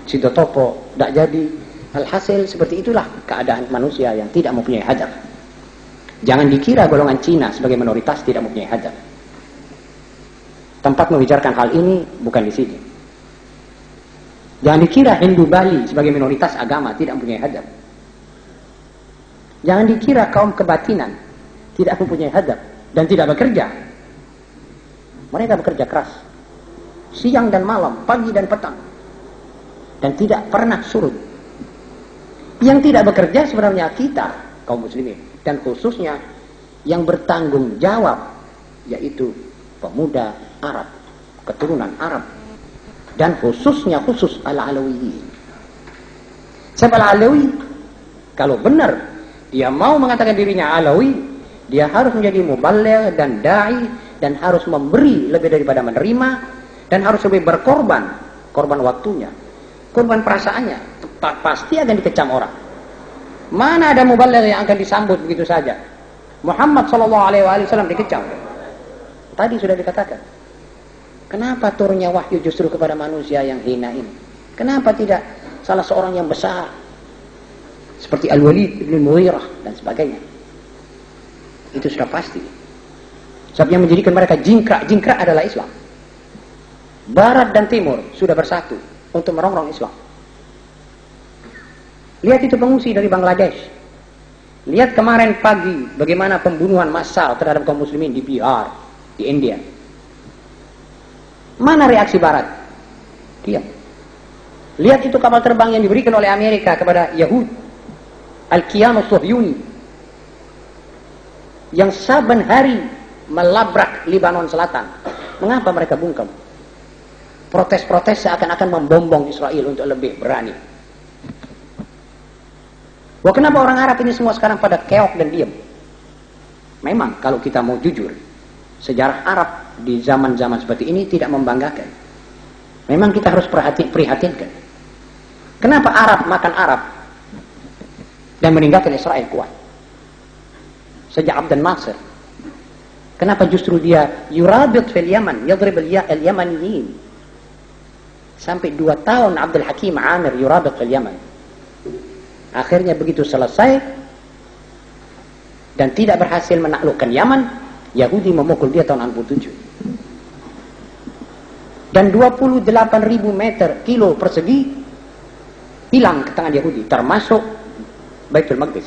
Sidotopo, tidak jadi. Alhasil seperti itulah keadaan manusia yang tidak mempunyai hadap. Jangan dikira golongan Cina sebagai minoritas tidak mempunyai hadap. Tempat membicarakan hal ini bukan di sini. Jangan dikira Hindu Bali sebagai minoritas agama tidak mempunyai hadap. Jangan dikira kaum kebatinan tidak mempunyai hadap dan tidak bekerja. Mereka bekerja keras, siang dan malam, pagi dan petang, dan tidak pernah surut. Yang tidak bekerja sebenarnya kita, kaum muslimin, dan khususnya yang bertanggung jawab, yaitu pemuda Arab, keturunan Arab, dan khusus al-Alawiyin. Siapa al-Alawi? Kalau benar dia mau mengatakan dirinya Alawi, dia harus menjadi muballigh dan da'i, dan harus memberi lebih daripada menerima, dan harus lebih berkorban, korban waktunya, korban perasaannya. Pasti akan dikecam orang. Mana ada mubaligh yang akan disambut begitu saja? Muhammad SAW dikecam. Tadi sudah dikatakan. Kenapa turunnya wahyu justru kepada manusia yang hina ini? Kenapa tidak salah seorang yang besar seperti Al-Walid bin Mughirah dan sebagainya? Itu sudah pasti. Sebab yang menjadikan mereka jingkrak adalah Islam. Barat dan Timur sudah bersatu untuk merongrong Islam. Lihat itu pengungsi dari Bangladesh. Lihat kemarin pagi bagaimana pembunuhan massal terhadap kaum muslimin di Bihar, di India. Mana reaksi Barat? Diam. Lihat itu kapal terbang yang diberikan oleh Amerika kepada Yahud, Al-Qiyam As-Suhyuni, yang saban hari melabrak Libanon Selatan. Mengapa mereka bungkam? Protes-protes seakan-akan membombong Israel untuk lebih berani. Wah, kenapa orang Arab ini semua sekarang pada keok dan diam? Memang kalau kita mau jujur, sejarah Arab di zaman-zaman seperti ini tidak membanggakan. Memang kita harus prihatinkan. Kenapa Arab makan Arab dan meninggalkan Israel kuat? Sejak Abdul Nasir. Kenapa justru dia yurabit fil Yaman, yadrib al-Yamaniyin? Sampai 2 tahun Abdul Hakim Amir yurabit fil Yaman. Akhirnya begitu selesai dan tidak berhasil menaklukkan Yaman, Yahudi memukul dia tahun 67. Dan 28.000 kilo persegi hilang ke tangan Yahudi, termasuk Baitul Maqdis,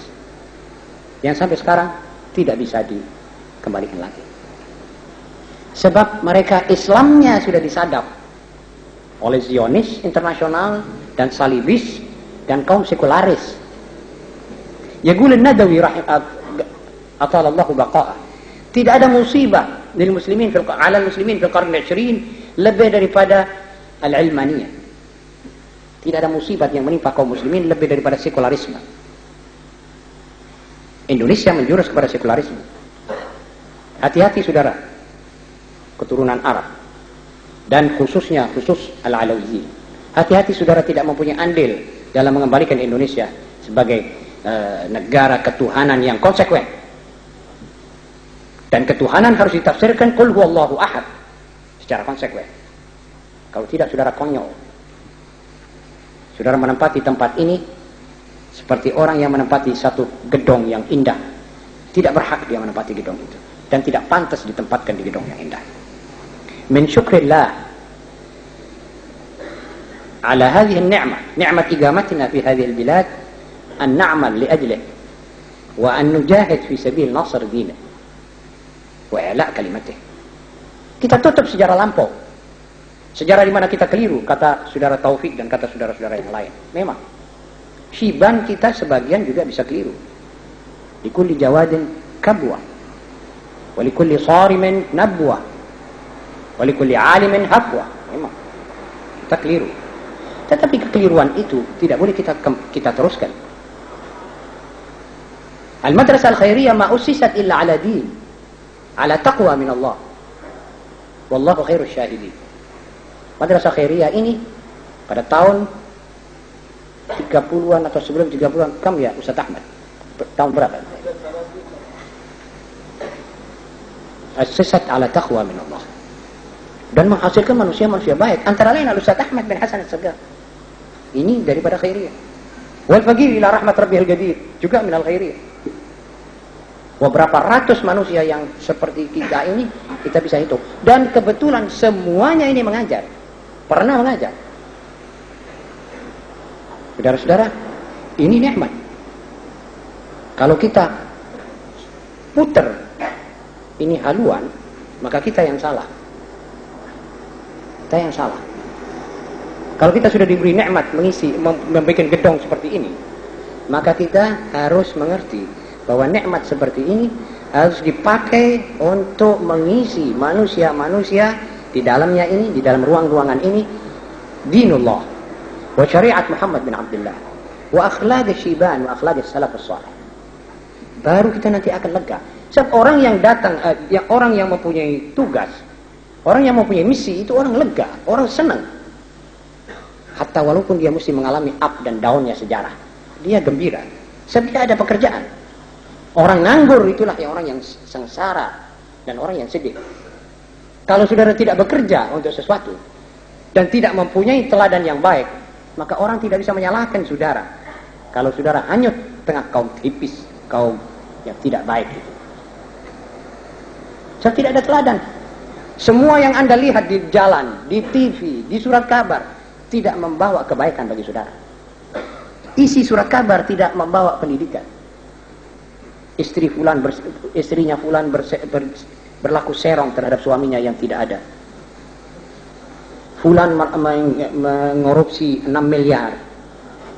yang sampai sekarang tidak bisa dikembalikan lagi. Sebab mereka Islamnya sudah disadap oleh Zionis internasional dan Salibis dan kaum sekularis. Yaqul an-Nadawi atalallahu baqa'ah, tidak ada musibah lil muslimin ala muslimin fil qarn al-20 lebih daripada al-ilmaniyah. Tidak ada musibah yang menimpa kaum muslimin lebih daripada sekularisme. Indonesia menjurus kepada sekularisme. Hati-hati saudara, keturunan Arab dan khusus al-Alawiyyin. Hati-hati saudara tidak mempunyai andil dalam mengembalikan Indonesia sebagai negara ketuhanan yang konsekuen. Dan ketuhanan harus ditafsirkan qul huwallahu ahad secara konsekuen. Kalau tidak, saudara konyol. Saudara menempati tempat ini seperti orang yang menempati satu gedung yang indah. Tidak berhak dia menempati gedung itu, dan tidak pantas ditempatkan di gedung yang indah. Min syukrillah على هذه النعمة، نعمة إقامتنا في هذه البلاد، أن نعمل لأجله وأن نجاهد في سبيل نصر دينه وإعلاء كلمته. Kita tutup sejarah lampau, sejarah di mana kita keliru, kata saudara Taufik dan kata saudara-saudara yang lain. Memang Syiban kita sebagian juga bisa keliru. Likulli jawadin kabwa wa likulli sarimin nabwa wa likulli alimin hafwa. Memang kita keliru. Tetapi kekeliruan itu tidak boleh kita teruskan. Al-Madrasah Al-Khairiyah ma ussisat illa ala din, ala taqwa min Allah. Wallahu khairus syahidin. Madrasah Khairiyah ini pada tahun 30-an atau sebelum 30-an, kam ya Ustaz Ahmad? Tahun berapa? Ussisat ala taqwa min Allah. Dan menghasilkan manusia-manusia baik. Antara lain Ustaz Ahmad bin Hasan As-Sagaf. Ini daripada Khairiyah. Wal faqir ila rahmat rabbihil gadir, juga minal Khairiyah. Beberapa ratus manusia yang seperti kita ini kita bisa hitung. Dan kebetulan semuanya ini mengajar. Pernah mengajar. Saudara-saudara, ini nikmat. Kalau kita puter ini haluan, maka kita yang salah. Kita yang salah. Kalau kita sudah diberi nikmat mengisi, membuat gedung seperti ini, maka kita harus mengerti bahwa nikmat seperti ini harus dipakai untuk mengisi manusia-manusia di dalamnya ini, di dalam ruang-ruangan ini, dinullah wa syariat Muhammad bin Abdullah wa akhlaq Syiban wa akhlaq salaf as-salih. Baru kita nanti akan lega. Sebab orang yang datang, orang yang mempunyai tugas, orang yang mempunyai misi, itu orang lega, orang senang. Hatta walaupun dia mesti mengalami up dan downnya sejarah, dia gembira. Sebab tidak ada pekerjaan. Orang nganggur itulah yang orang yang sengsara dan orang yang sedih. Kalau saudara tidak bekerja untuk sesuatu dan tidak mempunyai teladan yang baik, maka orang tidak bisa menyalahkan saudara. Kalau saudara hanyut tengah kaum tipis, kaum yang tidak baik itu. Sebab tidak ada teladan. Semua yang Anda lihat di jalan, di TV, di surat kabar tidak membawa kebaikan bagi saudara. Isi surat kabar tidak membawa pendidikan. Istrinya fulan berlaku serong terhadap suaminya yang tidak ada. Fulan mengorupsi 6 miliar.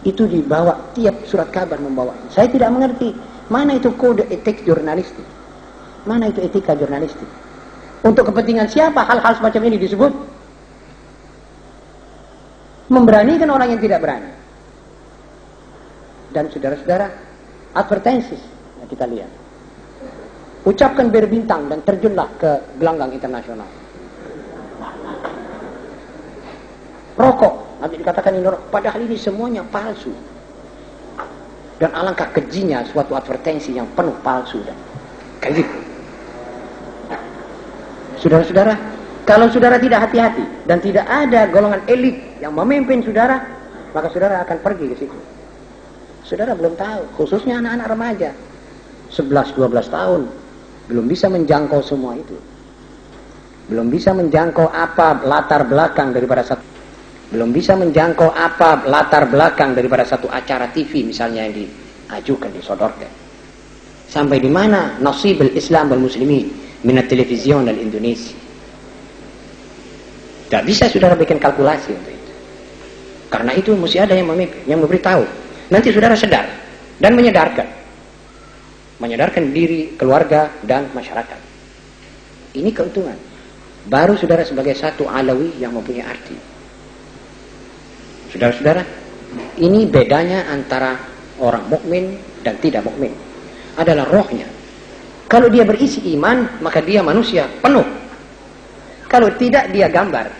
Itu dibawa, tiap surat kabar membawa. Saya tidak mengerti mana itu kode etik jurnalistik. Mana itu etika jurnalistik? Untuk kepentingan siapa hal-hal semacam ini disebut? Memberanikan orang yang tidak berani. Dan saudara-saudara, advertensis yang kita lihat. Ucapkan berbintang dan terjunlah ke gelanggang internasional. Rokok, nanti dikatakan ini rokok. Padahal ini semuanya palsu. Dan alangkah kejinya suatu advertensi yang penuh palsu dan kayak gitu. Saudara-saudara, kalau saudara tidak hati-hati dan tidak ada golongan elit yang memimpin saudara, maka saudara akan pergi ke situ. Saudara belum tahu, khususnya anak-anak remaja 11-12 tahun belum bisa menjangkau semua itu. Belum bisa menjangkau apa latar belakang daripada satu acara TV misalnya yang diajukan, disodorkan. Sampai di mana nasibul Islam wal muslimin minat television dan Indonesia. Tak bisa saudara bikin kalkulasi untuk itu. Karena itu mesti ada yang memimpin, yang memberitahu. Nanti saudara sedar dan menyadarkan diri, keluarga dan masyarakat. Ini keuntungan. Baru saudara sebagai satu alawi yang mempunyai arti. Saudara-saudara, ini bedanya antara orang mukmin dan tidak mukmin. Adalah rohnya. Kalau dia berisi iman, maka dia manusia penuh. Kalau tidak, dia gambar.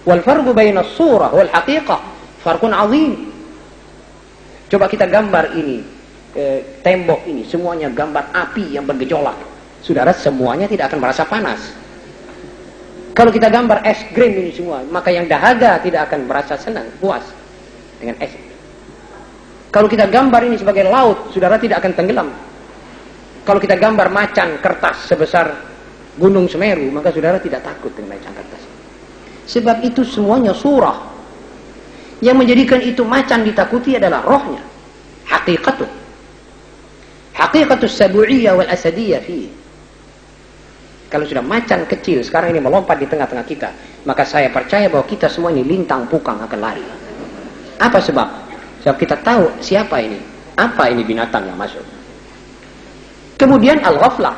Wal farqu baina as-surah wal haqiqah farqun 'azim. Coba kita gambar ini, tembok ini, semuanya gambar api yang bergejolak. Saudara, semuanya tidak akan merasa panas. Kalau kita gambar es krim ini semua, maka yang dahaga tidak akan merasa senang, puas dengan es. Kalau kita gambar ini sebagai laut, saudara tidak akan tenggelam. Kalau kita gambar macan kertas sebesar gunung Semeru, maka saudara tidak takut dengan macan kertas. Sebab itu semuanya surah. Yang menjadikan itu macan ditakuti adalah rohnya. Haqiqatus sabu'iyah wal asadiyah fi. Kalau sudah macan kecil sekarang ini melompat di tengah-tengah kita, maka saya percaya bahwa kita semua ini lintang pukang akan lari. Apa sebab? Sebab kita tahu siapa ini. Apa ini binatang yang masuk. Kemudian al-ghaflah.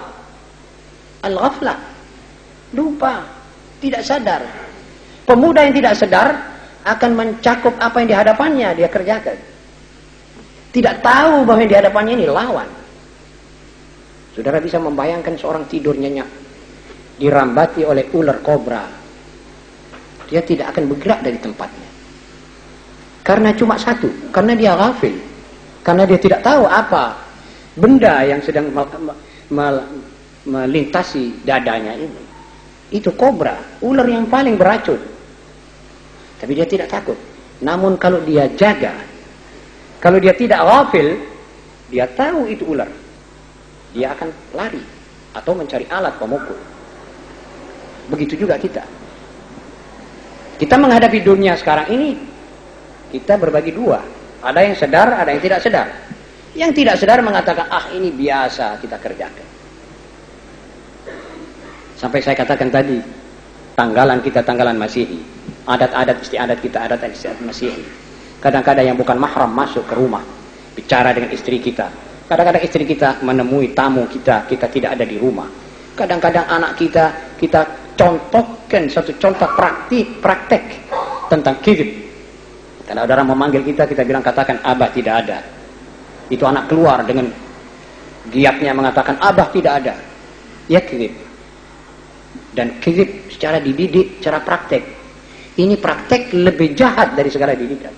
Lupa. Tidak sadar. Pemuda yang tidak sadar akan mencakup apa yang di hadapannya dia kerjakan. Tidak tahu bahwa yang di hadapannya ini lawan. Saudara bisa membayangkan seorang tidur nyenyak, dirambati oleh ular kobra. Dia tidak akan bergerak dari tempatnya. Karena cuma satu. Karena dia ghafil. Karena dia tidak tahu apa benda yang sedang melintasi dadanya ini. Itu kobra, ular yang paling beracun. Tapi dia tidak takut. Namun kalau dia jaga, kalau dia tidak ghafil, dia tahu itu ular, dia akan lari atau mencari alat pemukul. Begitu juga kita. Kita menghadapi dunia sekarang ini, kita berbagi dua. Ada yang sadar, ada yang tidak sadar. Yang tidak sadar mengatakan, ini biasa kita kerjakan. Sampai saya katakan tadi, tanggalan kita tanggalan Masihi. Adat-adat istiadat kita adat istiadat Masihi. Kadang-kadang yang bukan mahram masuk ke rumah, bicara dengan istri kita. Kadang-kadang istri kita menemui tamu kita, kita tidak ada di rumah. Kadang-kadang anak kita contohkan satu contoh praktek tentang kizib. Kalau ada orang memanggil kita bilang katakan abah tidak ada. Itu anak keluar dengan giatnya mengatakan abah tidak ada. Ya kizib. Dan kizib secara dididik, secara praktek. Ini praktek lebih jahat dari segala didikan.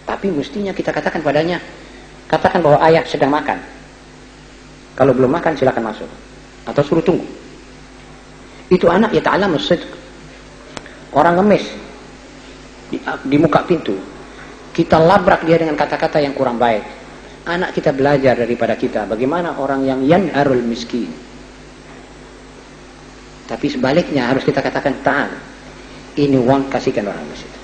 Tapi mestinya kita katakan padanya, katakan bahwa ayah sedang makan. Kalau belum makan silakan masuk, atau suruh tunggu. Itu anak ya ta'alamus sidq. Orang ngemis di muka pintu, kita labrak dia dengan kata-kata yang kurang baik. Anak kita belajar daripada kita bagaimana orang yang yanharul miskin. Tapi sebaliknya harus kita katakan, ta'al, ini uang kasihkan orang miskin.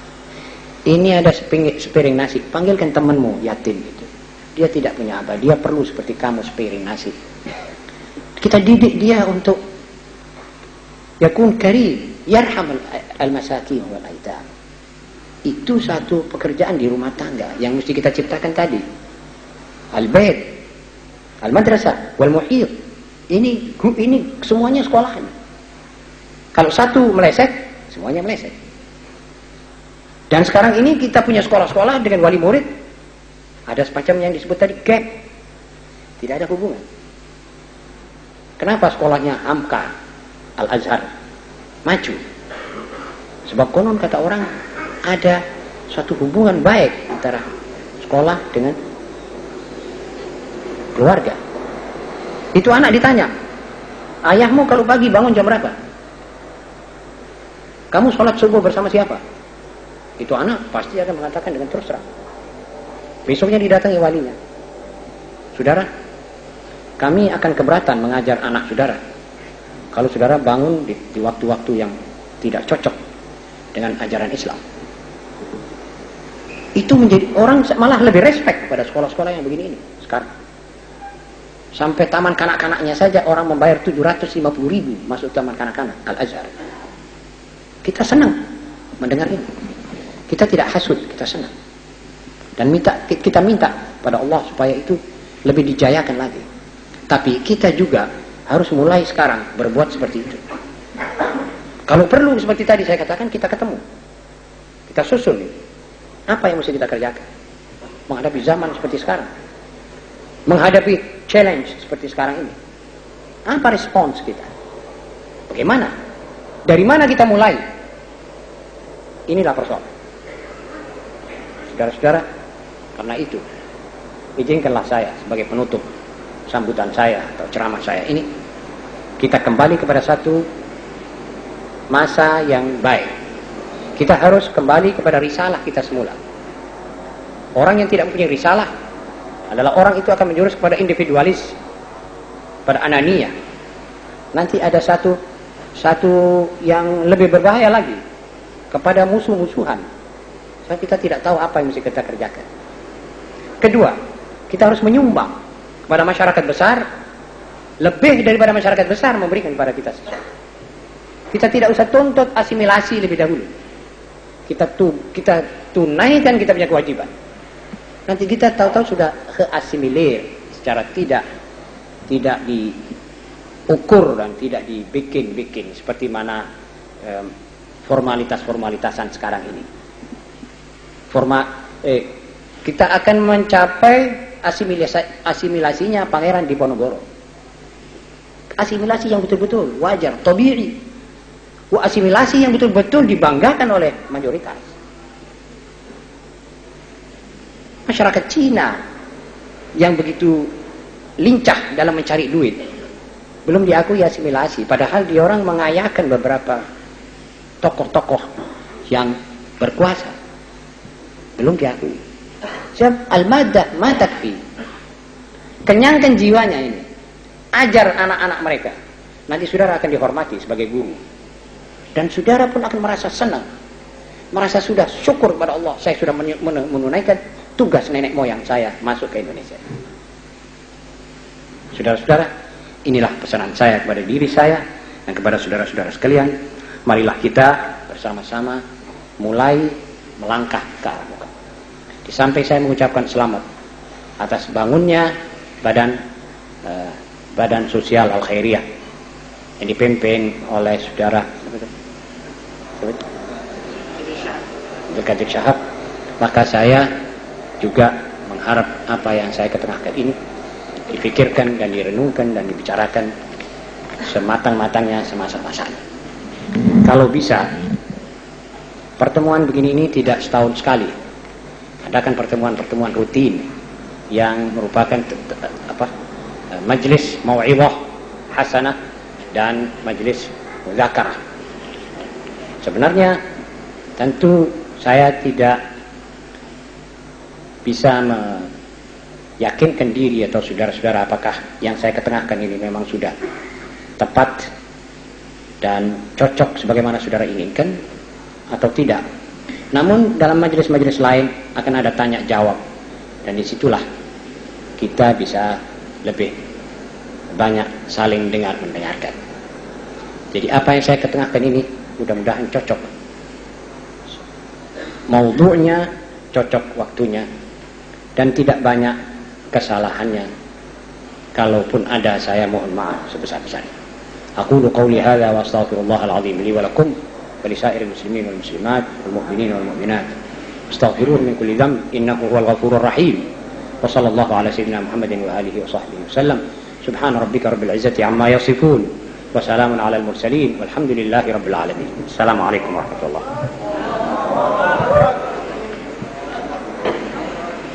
Ini ada sepiring nasi, panggilkan temanmu yatim itu. Dia tidak punya apa, dia perlu seperti kamu sepiring nasi. Kita didik dia untuk yakun karim, yarham al-masakin wal aitam. Itu satu pekerjaan di rumah tangga yang mesti kita ciptakan tadi. Al-bait, al-madrasah, wal-muhit. Ini semuanya sekolahan. Kalau satu meleset, semuanya meleset. Dan sekarang ini kita punya sekolah-sekolah dengan wali murid, ada semacam yang disebut tadi gap. Tidak ada hubungan. Kenapa sekolahnya Hamka, Al-Azhar maju? Sebab konon kata orang ada suatu hubungan baik antara sekolah dengan keluarga. Itu anak ditanya, ayahmu kalau pagi bangun jam berapa? Kamu sholat subuh bersama siapa? Itu anak pasti akan mengatakan dengan terus terang. Besoknya didatangi walinya. Saudara, kami akan keberatan mengajar anak saudara kalau saudara bangun di waktu-waktu yang tidak cocok dengan ajaran Islam. Itu menjadi orang malah lebih respect pada sekolah-sekolah yang begini ini sekarang. Sampai taman kanak-kanaknya saja orang membayar 750.000 masuk taman kanak-kanak Al-Azhar. Kita senang mendengar ini. Kita tidak hasud, kita senang. Dan kita minta pada Allah supaya itu lebih dijayakan lagi. Tapi kita juga harus mulai sekarang berbuat seperti itu. Kalau perlu seperti tadi saya katakan, kita ketemu. Kita susun ini. Apa yang mesti kita kerjakan? Menghadapi zaman seperti sekarang. Menghadapi challenge seperti sekarang ini. Apa respons kita? Bagaimana? Dari mana kita mulai? Inilah persoalan. Saudara-saudara, karena itu izinkanlah saya sebagai penutup sambutan saya atau ceramah saya ini, kita kembali kepada satu masa yang baik. Kita harus kembali kepada risalah kita semula. Orang yang tidak mempunyai risalah adalah orang itu akan menjurus kepada individualis, pada anania. Nanti ada satu yang lebih berbahaya lagi, kepada musuh-musuhan. Sebab kita tidak tahu apa yang mesti kita kerjakan. Kedua, kita harus menyumbang kepada masyarakat besar, lebih daripada masyarakat besar memberikan kepada kita sesuatu. Kita tidak usah tuntut asimilasi lebih dahulu. Kita tunaikan kita punya kewajiban. Nanti kita tahu-tahu sudah keasimilir secara tidak diukur dan tidak dibikin-bikin seperti mana formalitas-formalitasan sekarang ini. Kita akan mencapai asimilasinya Pangeran Diponegoro. Asimilasi yang betul-betul wajar, tabi'i. Asimilasi yang betul-betul dibanggakan oleh mayoritas. Masyarakat Cina yang begitu lincah dalam mencari duit belum diakui asimilasi, padahal dia orang mengayakan beberapa tokoh-tokoh yang berkuasa. Belum diakui. Sebab al-maddah ma takfi. Kenyangkan jiwanya ini. Ajar anak-anak mereka. Nanti saudara akan dihormati sebagai guru. Dan saudara pun akan merasa senang. Merasa sudah syukur kepada Allah. Saya sudah menunaikan tugas nenek moyang saya masuk ke Indonesia. Saudara-saudara, inilah pesanan saya kepada diri saya dan kepada saudara-saudara sekalian. Marilah kita bersama-sama mulai melangkah ke arah muka. Di samping saya mengucapkan selamat atas bangunnya badan sosial Al-Khairiyah yang dipimpin oleh saudara Abdul Syahab, maka saya juga mengharap apa yang saya ketengahkan ini dipikirkan dan direnungkan dan dibicarakan sematang-matangnya, semasa-masanya. Kalau bisa pertemuan begini ini tidak setahun sekali, adakan pertemuan-pertemuan rutin yang merupakan majlis mau'izah hasanah dan majlis muzakarah. Sebenarnya tentu saya tidak bisa meyakinkan diri atau saudara-saudara apakah yang saya ketengahkan ini memang sudah tepat dan cocok sebagaimana saudara inginkan atau tidak. Namun dalam majelis-majelis lain akan ada tanya jawab, dan disitulah kita bisa lebih banyak saling dengar mendengarkan. Jadi apa yang saya ketengahkan ini mudah-mudahan cocok, maudhu'nya cocok waktunya, dan tidak banyak kesalahannya. Kalaupun ada, saya mohon maaf sebesar-besarnya. Aqulu qawli hadza wa astaghfirullahal azim li wa lakum wa li sa'iril muslimin wal muslimat wal mu'minin wal mu'minat. Astaghfiruhu min kulli dhanb innahu huwal ghafurur rahim. Wa sallallahu ala sayyidina Muhammadin wa alihi wa sahbihi wasallam. Subhana rabbika rabbil izzati amma yasifun wa salamun alal mursalin walhamdulillahi rabbil alamin. Assalamualaikum warahmatullahi wabarakatuh.